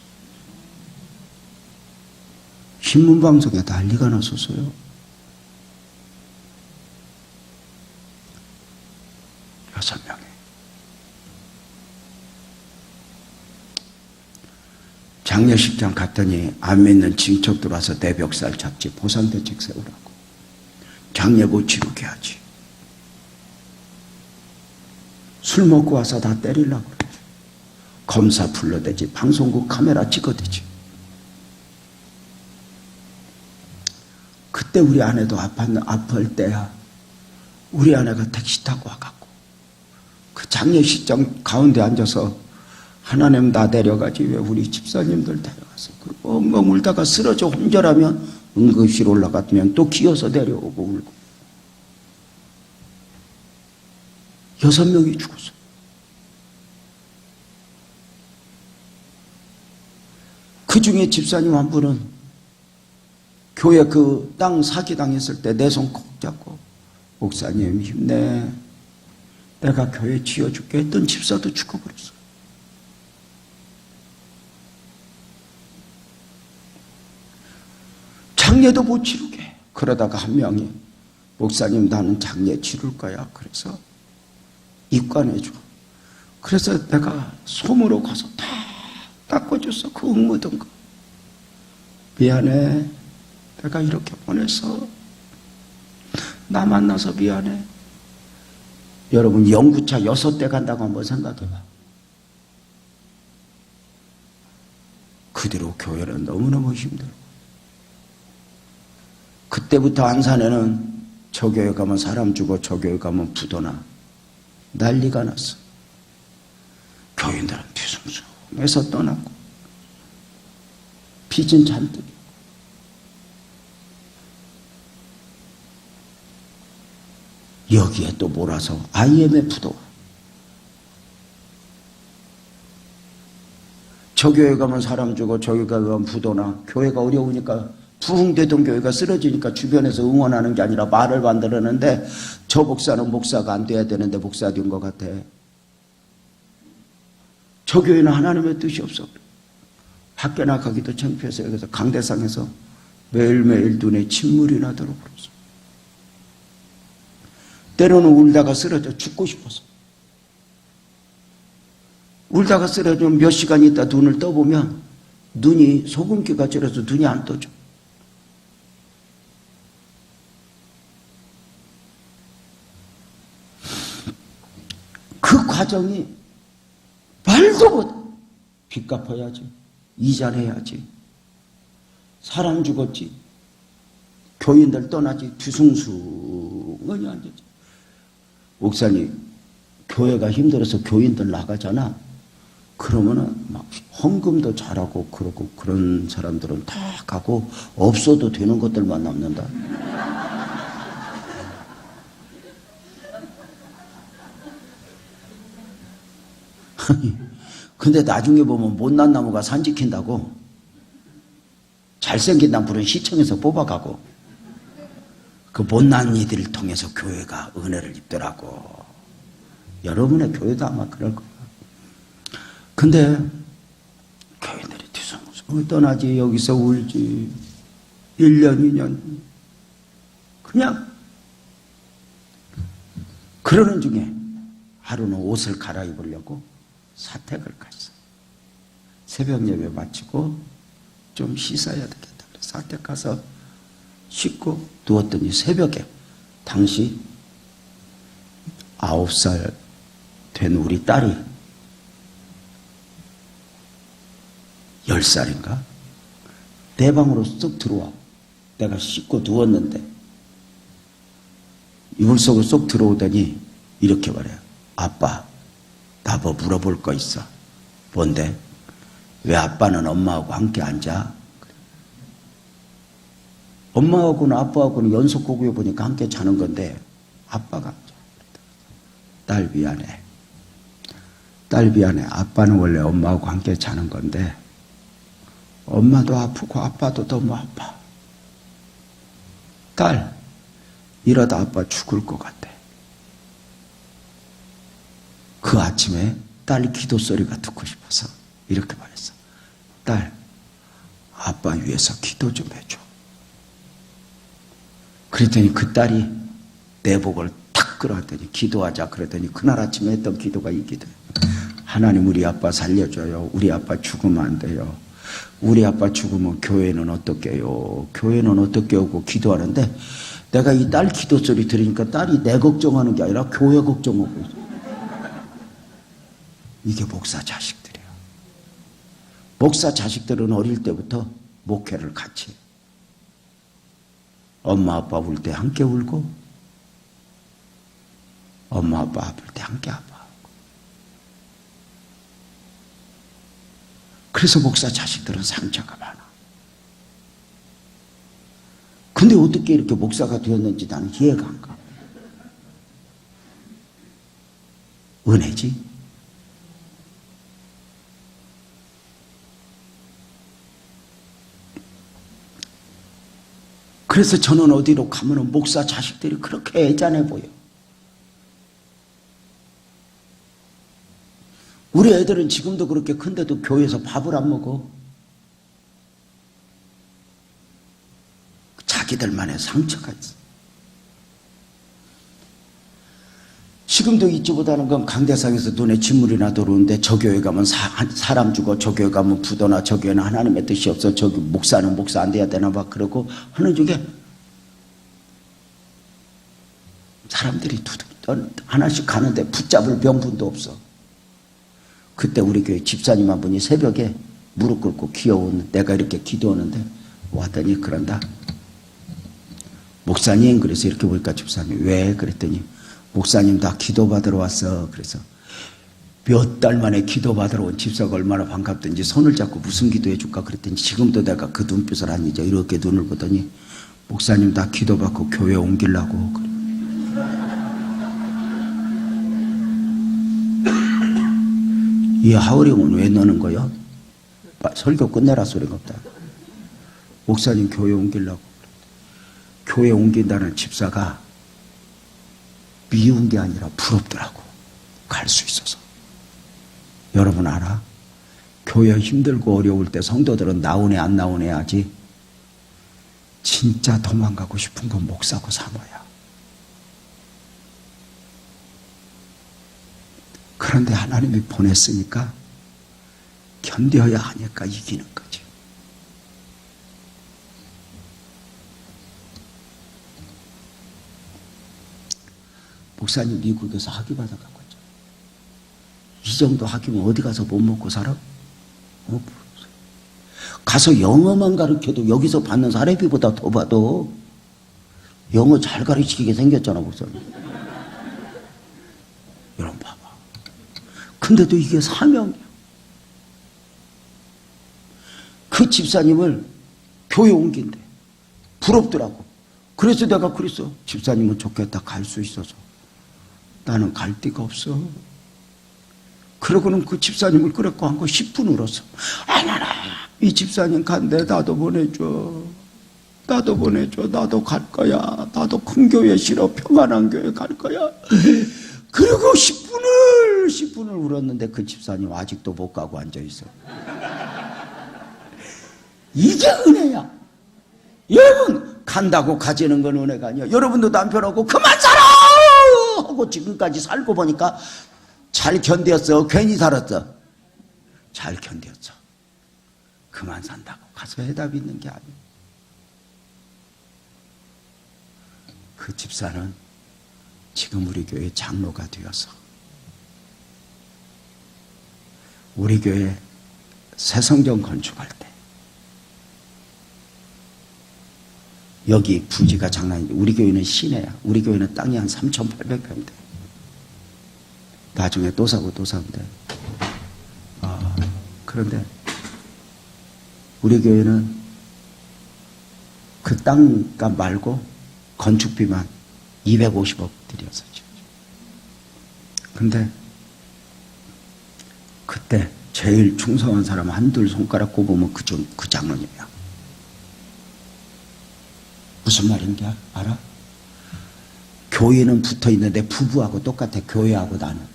신문방송에 난리가 났었어요. 6명이. 자, 장례식장 갔더니 안 믿는 친척 들어와서 내 멱살 잡지, 보상대책 세우라고. 장례 못 치르게 하지. 술 먹고 와서 다 때리려고 그래. 검사 불러대지, 방송국 카메라 찍어대지. 그때 우리 아내도 아플 때야. 우리 아내가 택시 타고 와갖고 그 장례식장 가운데 앉아서 하나님 나 데려가지 왜 우리 집사님들 데려가서 그리고 엉엉 울다가 쓰러져 혼절하면 응급실 올라갔으면 또 기어서 내려오고 울고 6명이 죽었어. 그 중에 집사님 한 분은 교회 그 땅 사기당했을 때 내 손 꼭 잡고 목사님 힘내, 내가 교회 지어줄게 했던 집사도 죽어버렸어. 장례도 못 치르게. 그러다가 한 명이 목사님 나는 장례 치를 거야. 그래서 입관해줘. 그래서 내가 솜으로 가서 다 닦아줬어. 그 흙 묻은 거. 미안해. 내가 이렇게 보내서 나 만나서 미안해. 여러분 연구차 6대 간다고 한번 생각해봐. 그 뒤로 교회는 너무너무 힘들어. 그때부터 안산에는 저 교회 가면 사람 죽어, 저 교회 가면 부도나 난리가 났어. 교인들은 뒤숭숭해서 떠났고 빚은 잔뜩. 여기에 또 몰아서 IMF도 저 교회 가면 사람 죽어, 저 교회 가면 부도나. 교회가 어려우니까 부흥되던 교회가 쓰러지니까 주변에서 응원하는 게 아니라 말을 만들었는데 저 목사는 목사가 안 돼야 되는데 목사 된 것 같아. 저 교회는 하나님의 뜻이 없어. 밖에 나가기도 창피해서 여기서 강대상에서 매일매일 눈에 침물이 나도록 그랬어. 때로는 울다가 쓰러져 죽고 싶어서. 울다가 쓰러지면 몇 시간 있다 눈을 떠보면 눈이 소금기가 찔러서 눈이 안 떠져. 그 과정이 말도 못. 빚 갚아야지, 이자 내야지, 사람 죽었지, 교인들 떠나지, 뒤숭숭하니 앉았지. 목사님, 교회가 힘들어서 교인들 나가잖아. 그러면은 막 헌금도 잘하고 그러고 그런 사람들은 다 가고 없어도 되는 것들만 남는다. 근데 나중에 보면 못난 나무가 산 지킨다고. 잘생긴 나무는 시청에서 뽑아가고 그 못난 이들을 통해서 교회가 은혜를 입더라고. 여러분의 교회도 아마 그럴 거야. 근데 교인들이 뒤숭숭 떠나지, 여기서 울지. 1년, 2년 그냥 그러는 중에 하루는 옷을 갈아입으려고 사택을 갔어. 새벽 예배 마치고 좀 씻어야 되겠다. 그래서 사택 가서 씻고 누웠더니 새벽에 당시 9살 된 우리 딸이 10살인가? 내 방으로 쏙 들어와. 내가 씻고 누웠는데 이불 속으로 쏙 들어오더니 이렇게 말해요. 아빠, 나 뭐 물어볼 거 있어. 뭔데? 왜 아빠는 엄마하고 함께 앉아? 엄마하고는 아빠하고는 연속 고구에 보니까 함께 자는 건데 아빠가 앉아. 딸 미안해. 딸 미안해. 아빠는 원래 엄마하고 함께 자는 건데 엄마도 아프고 아빠도 너무 아파. 딸, 이러다 아빠 죽을 것 같아. 그 아침에 딸 기도 소리가 듣고 싶어서 이렇게 말했어. 딸, 아빠 위해서 기도 좀 해줘. 그랬더니 그 딸이 내 복을 탁 끌어왔더니 기도하자 그랬더니 그날 아침에 했던 기도가 이 기도예요. 하나님, 우리 아빠 살려줘요. 우리 아빠 죽으면 안 돼요. 우리 아빠 죽으면 교회는 어떻게요? 교회는 어떻게 하고 기도하는데 내가 이 딸 기도 소리 들으니까 딸이 내 걱정하는 게 아니라 교회 걱정하고 있어. 이게 목사 자식들이야. 목사 자식들은 어릴 때부터 목회를 같이 해. 엄마 아빠 울 때 함께 울고 엄마 아빠 아플 때 함께 아파하고. 그래서 목사 자식들은 상처가 많아. 근데 어떻게 이렇게 목사가 되었는지 나는 이해가 안 가. 은혜지? 그래서 저는 어디로 가면은 목사 자식들이 그렇게 애잔해 보여. 우리 애들은 지금도 그렇게 큰데도 교회에서 밥을 안 먹어. 자기들만의 상처가 있어. 지금도 잊지못하는 건 강대상에서 눈에 진물이나 들어오는데 저 교회 가면 사람 죽어, 저 교회 가면 부도나, 저 교회는 하나님의 뜻이 없어, 저기 목사는 목사 안 돼야 되나 봐 그러고 하는 중에 사람들이 두둑 하나씩 가는데 붙잡을 명분도 없어. 그때 우리 교회 집사님 한 분이 새벽에 무릎 꿇고 귀여운 내가 이렇게 기도하는데 왔더니 그런다. 목사님, 그래서 이렇게 보니까 집사님 왜? 그랬더니 목사님 다 기도받으러 왔어. 그래서 몇 달 만에 기도받으러 온 집사가 얼마나 반갑던지 손을 잡고 무슨 기도해 줄까 그랬더니 지금도 내가 그 눈빛을 안 잊어. 이렇게 눈을 보더니 목사님 다 기도받고 교회 옮기려고 그래. 이 하울형은 왜 넣는 거야? 설교 끝내라 소리가 없다. 목사님 교회 옮기려고. 교회 옮긴다는 집사가 미운 게 아니라 부럽더라고. 갈 수 있어서. 여러분 알아? 교회 힘들고 어려울 때 성도들은 나오네 안 나오네 하지. 진짜 도망가고 싶은 건 목사고 사모야. 그런데 하나님이 보냈으니까 견뎌야 하니까 이기는 거지. 목사님 미국에서 학위 받아갖고 있죠. 이 정도 학위면 어디 가서 못 먹고 살아? 가서 영어만 가르쳐도 여기서 받는 사례비보다 더 받아. 영어 잘 가르치게 생겼잖아 목사님. 여러분 봐봐. 근데도 이게 사명이야. 그 집사님을 교회 옮긴대. 부럽더라고. 그래서 내가 그랬어. 집사님은 좋겠다. 갈 수 있어서. 나는 갈 데가 없어. 그러고는 그 집사님을 끌어고 한 거 10분 울었어. 아나라 이 집사님 간대. 나도 보내줘. 나도 보내줘. 나도 갈 거야. 나도 큰 교회 싫어. 평안한 교회 갈 거야. 그리고 10분을 울었는데 그 집사님 아직도 못 가고 앉아있어. 이게 은혜야. 여러분 간다고 가지는 건 은혜가 아니야. 여러분도 남편하고 그만 살아 하고 지금까지 살고 보니까 잘 견뎠어? 괜히 살았어? 잘 견뎠어. 그만 산다고 가서 해답이 있는 게 아니야. 그 집사는 지금 우리 교회 장로가 되어서 우리 교회 새성전 건축할 때 여기 부지가 장난이지. 우리 교회는 시내야. 우리 교회는 땅이 한 3,800평 돼. 나중에 또 사고 또 사면 돼. 그런데 우리 교회는 그 땅값 말고 건축비만 250억 들였었죠. 근데 그때 제일 충성한 사람 한둘 손가락 꼽으면 그 장로님이야. 무슨 말인지 알아? 교회는 붙어 있는데 부부하고 똑같아. 교회하고 나는.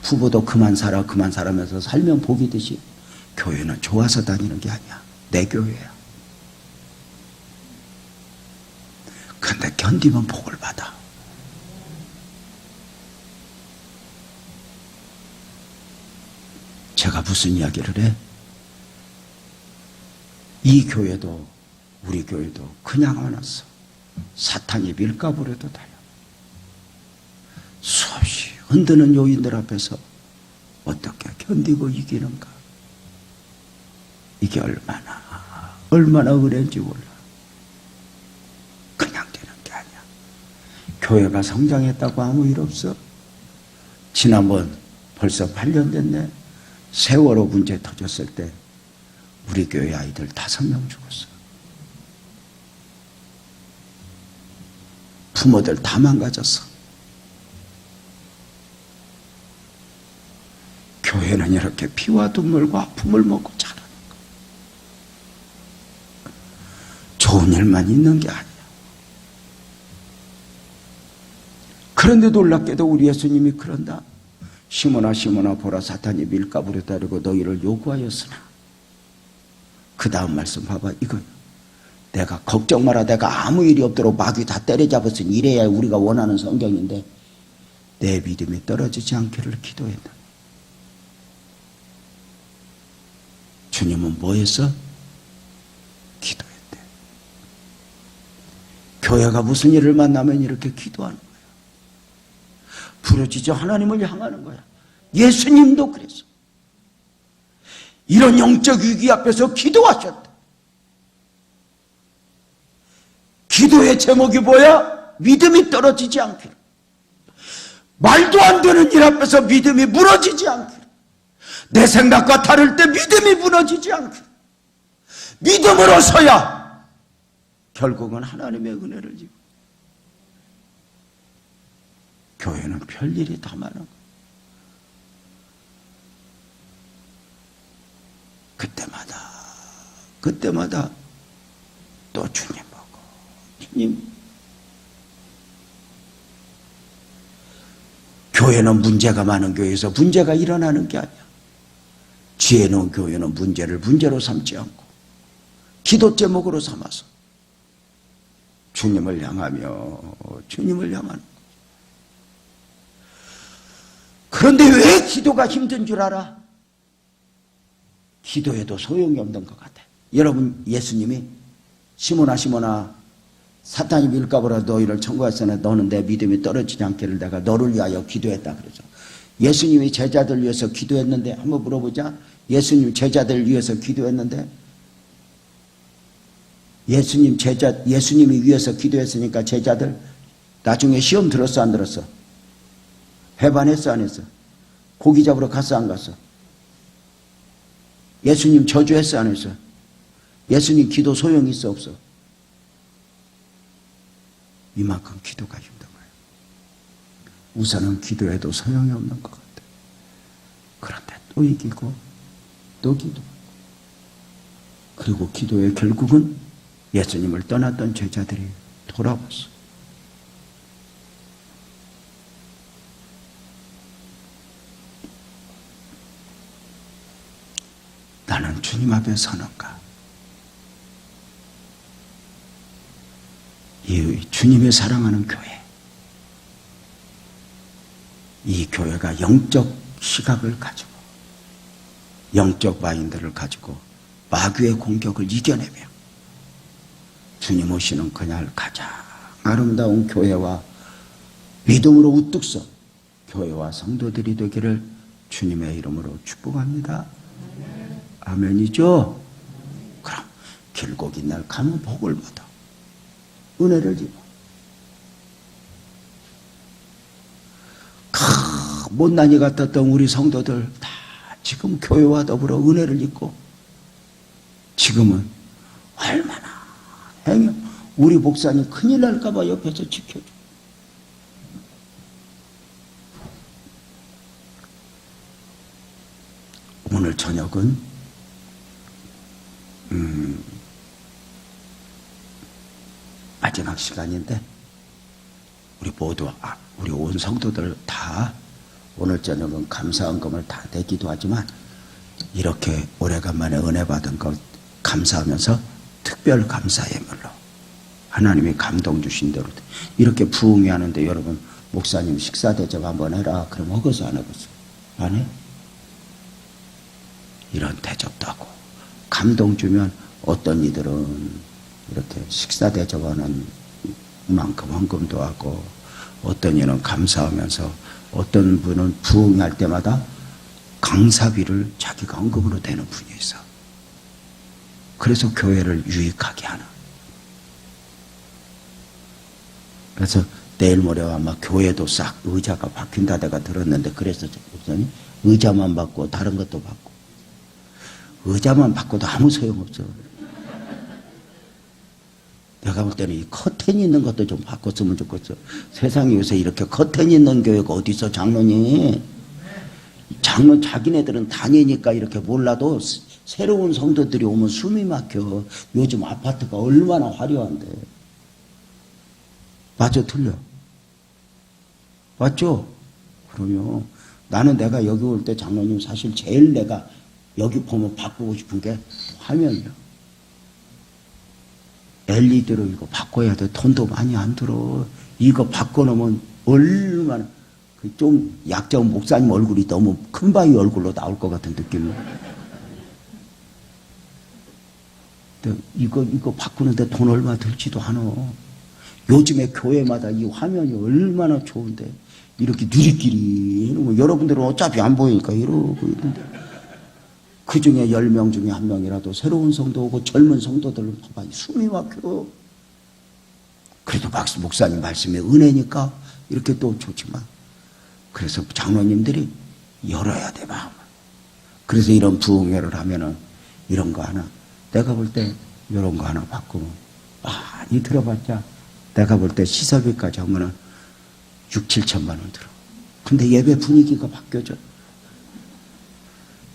부부도 그만 살아 그만 살아면서 살면 복이듯이 교회는 좋아서 다니는 게 아니야. 내 교회야. 근데 견디면 복을 받아. 제가 무슨 이야기를 해? 이 교회도 우리 교회도 그냥 안 왔어. 사탄이 밀가부려도 달려. 수없이 흔드는 요인들 앞에서 어떻게 견디고 이기는가. 이게 얼마나 은혜인지 몰라. 그냥 되는 게 아니야. 교회가 성장했다고 아무 일 없어. 지난번 벌써 8년 됐네. 세월호 문제 터졌을 때 우리 교회 아이들 5명 죽었어. 부모들 다 망가졌어. 교회는 이렇게 피와 눈물과 아픔을 먹고 자라는 거. 좋은 일만 있는 게 아니야. 그런데 놀랍게도 우리 예수님이 그런다. 시몬아 시몬아 보라 사탄이 밀가부려 다르고 너희를 요구하였으나. 그 다음 말씀 봐봐. 이거야. 내가 걱정 마라. 내가 아무 일이 없도록 마귀 다 때려잡았으니 이래야 우리가 원하는 성경인데 내 믿음이 떨어지지 않기를 기도했다. 주님은 뭐 했어? 기도했대. 교회가 무슨 일을 만나면 이렇게 기도하는 거야. 부르짖어 하나님을 향하는 거야. 예수님도 그랬어. 이런 영적 위기 앞에서 기도하셨다. 기도의 제목이 뭐야? 믿음이 떨어지지 않기를. 말도 안 되는 일 앞에서 믿음이 무너지지 않기를. 내 생각과 다를 때 믿음이 무너지지 않기를. 믿음으로 서야 결국은 하나님의 은혜를 지고. 교회는 별일이 다 많아. 그때마다 또 주님 보고 주님. 교회는 문제가 많은 교회에서 문제가 일어나는 게 아니야. 지혜 있는 교회는 문제를 문제로 삼지 않고 기도 제목으로 삼아서 주님을 향하며 주님을 향하는. 그런데 왜 기도가 힘든 줄 알아? 기도해도 소용이 없는 것 같아. 여러분, 예수님이 시몬아 시몬아 사탄이 밀가부려 너희를 청구했으나 너는 내 믿음이 떨어지지 않기를 내가 너를 위하여 기도했다 그러죠. 예수님이 제자들 위해서 기도했는데 한번 물어보자. 예수님 제자들 위해서 기도했는데 예수님이 위해서 기도했으니까 제자들 나중에 시험 들었어 안 들었어? 배반했어 안 했어? 고기 잡으러 갔어 안 갔어? 예수님 저주했어 안 했어? 예수님 기도 소용이 있어 없어? 이만큼 기도가 힘든 거예요. 우선은 기도해도 소용이 없는 것 같아. 그런데 또 이기고 또 기도. 그리고 기도의 결국은 예수님을 떠났던 제자들이 돌아왔어. 나는 주님 앞에 서는가? 이 주님의 사랑하는 교회, 이 교회가 영적 시각을 가지고 영적 마인드를 가지고 마귀의 공격을 이겨내며 주님 오시는 그날 가장 아름다운 교회와 믿음으로 우뚝 선 교회와 성도들이 되기를 주님의 이름으로 축복합니다. 아멘이죠? 그럼 길고 긴 날 가면 복을 받아. 은혜를 입어. 못난이 같았던 우리 성도들 다 지금 교회와 더불어 은혜를 입고 지금은 얼마나 우리 목사님 큰일 날까봐 옆에서 지켜줘. 오늘 저녁은 마지막 시간인데 우리 모두 우리 온 성도들 다 오늘 저녁은 감사헌금을 다 내기도 하지만 이렇게 오래간만에 은혜 받은 것 감사하면서 특별 감사예물로 하나님이 감동 주신 대로 이렇게 부흥회 하는데 여러분 목사님 식사 대접 한번 해라. 그럼 하겠어 안 하겠어? 안 해? 이런 대접도 하고 감동 주면 어떤 이들은 이렇게 식사 대접하는 만큼 헌금도 하고, 어떤 이는 감사하면서, 어떤 분은 부흥할 때마다 강사비를 자기가 헌금으로 대는 분이 있어. 그래서 교회를 유익하게 하는. 그래서 내일 모레 아마 교회도 싹 의자가 바뀐다 내가 들었는데, 그래서 목사님 의자만 바꾸고 다른 것도 바꾸고. 의자만 바꿔도 아무 소용없어. 내가 볼 때는 이 커튼 있는 것도 좀 바꿨으면 좋겠어. 세상에 요새 이렇게 커튼 있는 교회가 어디 있어, 장로님. 장로 자기네들은 다니니까 이렇게 몰라도 새로운 성도들이 오면 숨이 막혀. 요즘 아파트가 얼마나 화려한데. 맞아, 틀려? 맞죠? 그러면 나는 내가 여기 올 때 장로님 사실 제일 내가 여기 보면 바꾸고 싶은 게 화면이야. LED로 이거 바꿔야 돼. 돈도 많이 안 들어. 이거 바꿔놓으면 얼마나, 좀 약자운 목사님 얼굴이 너무 큰 바위 얼굴로 나올 것 같은 느낌이야. 이거 바꾸는데 돈 얼마 들지도 않아. 요즘에 교회마다 이 화면이 얼마나 좋은데, 이렇게 누리끼리 해놓으면 여러분들은 어차피 안 보이니까 이러고 있는데, 그 중에 10명 중에 1명이라도 새로운 성도 오고 젊은 성도들은 봐봐, 숨이 막혀. 그래도 목사님 말씀에 은혜니까 이렇게 또 좋지만, 그래서 장로님들이 열어야 돼, 마음을. 그래서 이런 부흥회를 하면은 이런 거 하나, 내가 볼 때 이런 거 하나 바꾸면 많이 들어봤자 내가 볼 때 시설비까지 하면은 6, 7천만 원 들어. 근데 예배 분위기가 바뀌어져.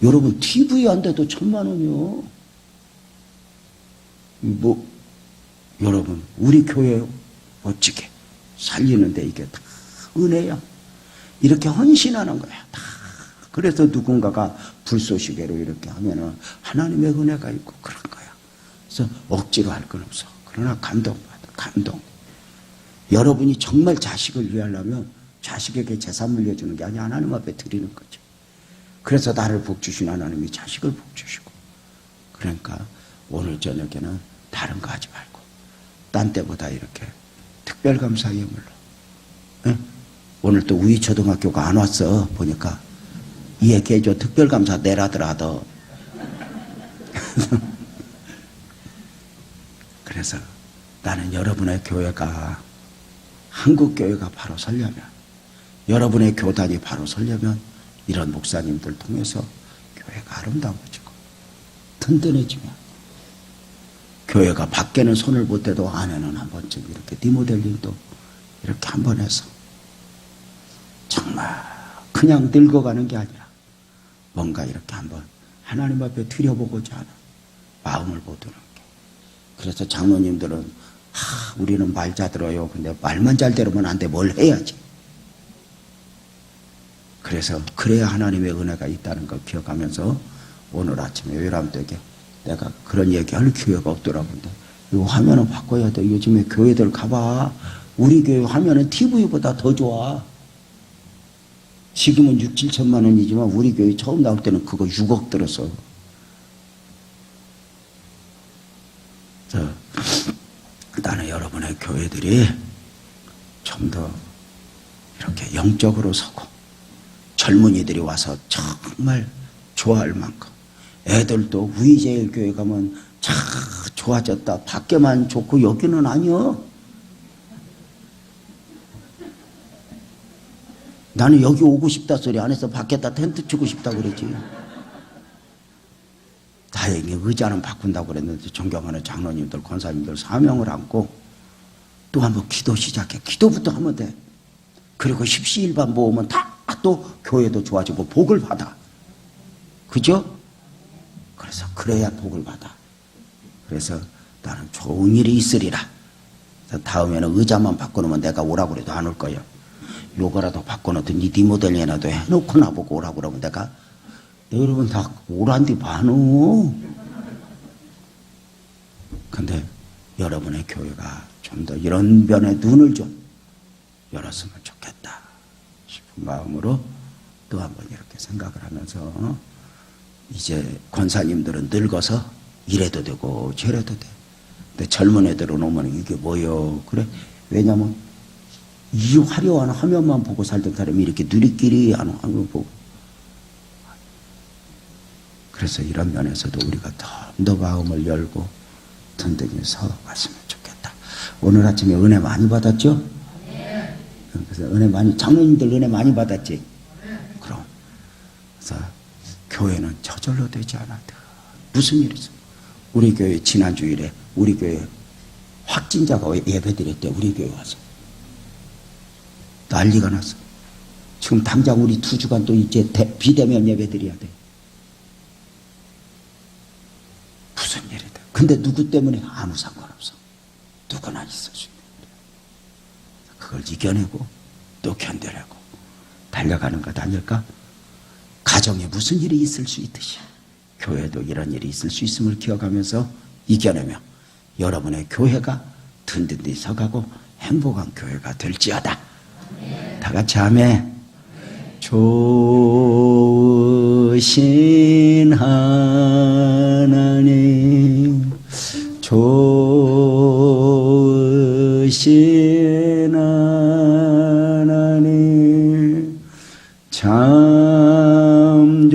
여러분, TV 안 돼도 1,000만 원이요. 여러분, 우리 교회 멋지게 살리는데 이게 다 은혜야. 이렇게 헌신하는 거야, 다. 그래서 누군가가 불쏘시개로 이렇게 하면은 하나님의 은혜가 있고 그런 거야. 그래서 억지로 할 건 없어. 그러나 감동받아, 감동. 여러분이 정말 자식을 위하려면 자식에게 재산 물려주는 게 아니라 하나님 앞에 드리는 거죠. 그래서 나를 복 주신 하나님이 자식을 복 주시고. 그러니까 오늘 저녁에는 다른 거 하지 말고 딴 때보다 이렇게 특별감사 예물로. 응? 오늘 또 우리 초등학교가 안 왔어. 보니까 이해해줘. 특별감사 내라더라 더. 그래서 나는 여러분의 교회가, 한국 교회가 바로 서려면, 여러분의 교단이 바로 서려면 이런 목사님들 통해서 교회가 아름다워지고 든든해지면, 교회가 밖에는 손을 못 대도 안에는 한 번쯤 이렇게 리모델링도 이렇게 한 번 해서 정말 그냥 늙어가는 게 아니라 뭔가 이렇게 한번 하나님 앞에 드려보고자 하는 마음을 보드는 게. 그래서 장로님들은 우리는 말 잘 들어요. 근데 말만 잘 들으면 안 돼. 뭘 해야지. 그래서 그래야 하나님의 은혜가 있다는 걸 기억하면서 오늘 아침에 외람되게 내가 그런 얘기할 기회가 없더라고. 근데 이거 화면은 바꿔야 돼. 요즘에 교회들 가봐. 우리 교회 화면은 TV보다 더 좋아. 지금은 6, 7천만 원이지만 우리 교회 처음 나올 때는 그거 6억 들었어. 나는 여러분의 교회들이 좀 더 이렇게 영적으로 서고 젊은이들이 와서 정말 좋아할 만큼, 애들도 위제일교회 가면 참 좋아졌다. 밖에만 좋고 여기는 아니여. 나는 여기 오고 싶다 소리 안 해서 밖에다 텐트 치고 싶다 그랬지. 다행히 의자는 바꾼다고 그랬는데 존경하는 장로님들, 권사님들 사명을 안고 또 한번 기도 시작해. 기도부터 하면 돼. 그리고 십시일반 모으면 다 또 교회도 좋아지고 복을 받아. 그죠? 그래서 그래야 복을 받아. 그래서 나는 좋은 일이 있으리라. 다음에는 의자만 바꿔놓으면 내가 오라고 그래도 안 올 거예요. 요거라도 바꿔놓든 이 리모델링이라도 해놓고 나보고 오라고 그러면 내가, 여러분 다 오란디 많어. 근데 여러분의 교회가 좀 더 이런 면에 눈을 좀 열었으면 좋겠다 싶은 마음으로 또 한번 이렇게 생각을 하면서, 이제 권사님들은 늙어서 이래도 되고 저래도 돼. 근데 젊은 애들은 오면 이게 뭐요? 그래? 왜냐면 이 화려한 화면만 보고 살던 사람이 이렇게 누리끼리 하는 화면 보고. 그래서 이런 면에서도 우리가 더 마음을 열고 든든히 서갔으면 좋겠다. 오늘 아침에 은혜 많이 받았죠? 그래서 은혜 많이, 장로님들 은혜 많이 받았지? 그럼. 그래서 교회는 저절로 되지 않아도 무슨 일이 있어? 우리 교회 지난주일에 우리 교회 확진자가 예배드렸대. 우리 교회 와서 난리가 났어. 지금 당장 우리 2주간 또 이제 비대면 예배드려야 돼. 무슨 일이다. 근데 누구 때문에? 아무 상관없어. 누구나 있어. 그걸 이겨내고 또 견뎌내고 달려가는 것 아닐까? 가정에 무슨 일이 있을 수 있듯이 교회도 이런 일이 있을 수 있음을 기억하면서 이겨내며 여러분의 교회가 든든히 서가고 행복한 교회가 될지어다. 다 같이 아멘. 좋으신 하나님, 좋으신 하나님, 참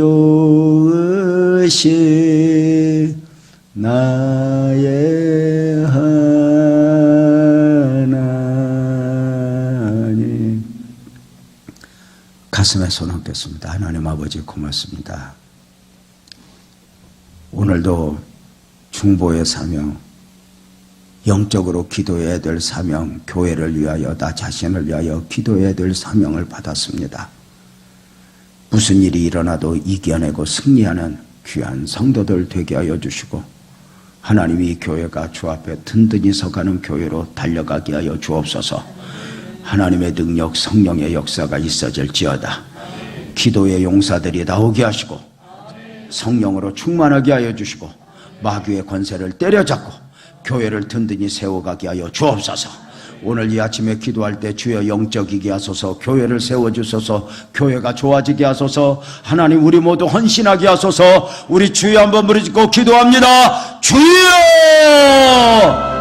좋으신 나의 하나님. 가슴에 손 얹겠습니다. 하나님 아버지 고맙습니다. 오늘도 중보의 사명, 영적으로 기도해야 될 사명, 교회를 위하여 나 자신을 위하여 기도해야 될 사명을 받았습니다. 무슨 일이 일어나도 이겨내고 승리하는 귀한 성도들 되게 하여 주시고 하나님이 교회가 주 앞에 든든히 서가는 교회로 달려가게 하여 주옵소서. 하나님의 능력, 성령의 역사가 있어질지어다. 기도의 용사들이 나오게 하시고 성령으로 충만하게 하여 주시고 마귀의 권세를 때려잡고 교회를 든든히 세워가게 하여 주옵소서. 오늘 이 아침에 기도할 때 주여 영적이게 하소서, 교회를 세워주소서, 교회가 좋아지게 하소서, 하나님 우리 모두 헌신하게 하소서. 우리 주여 한번 부르짖고 기도합니다. 주여!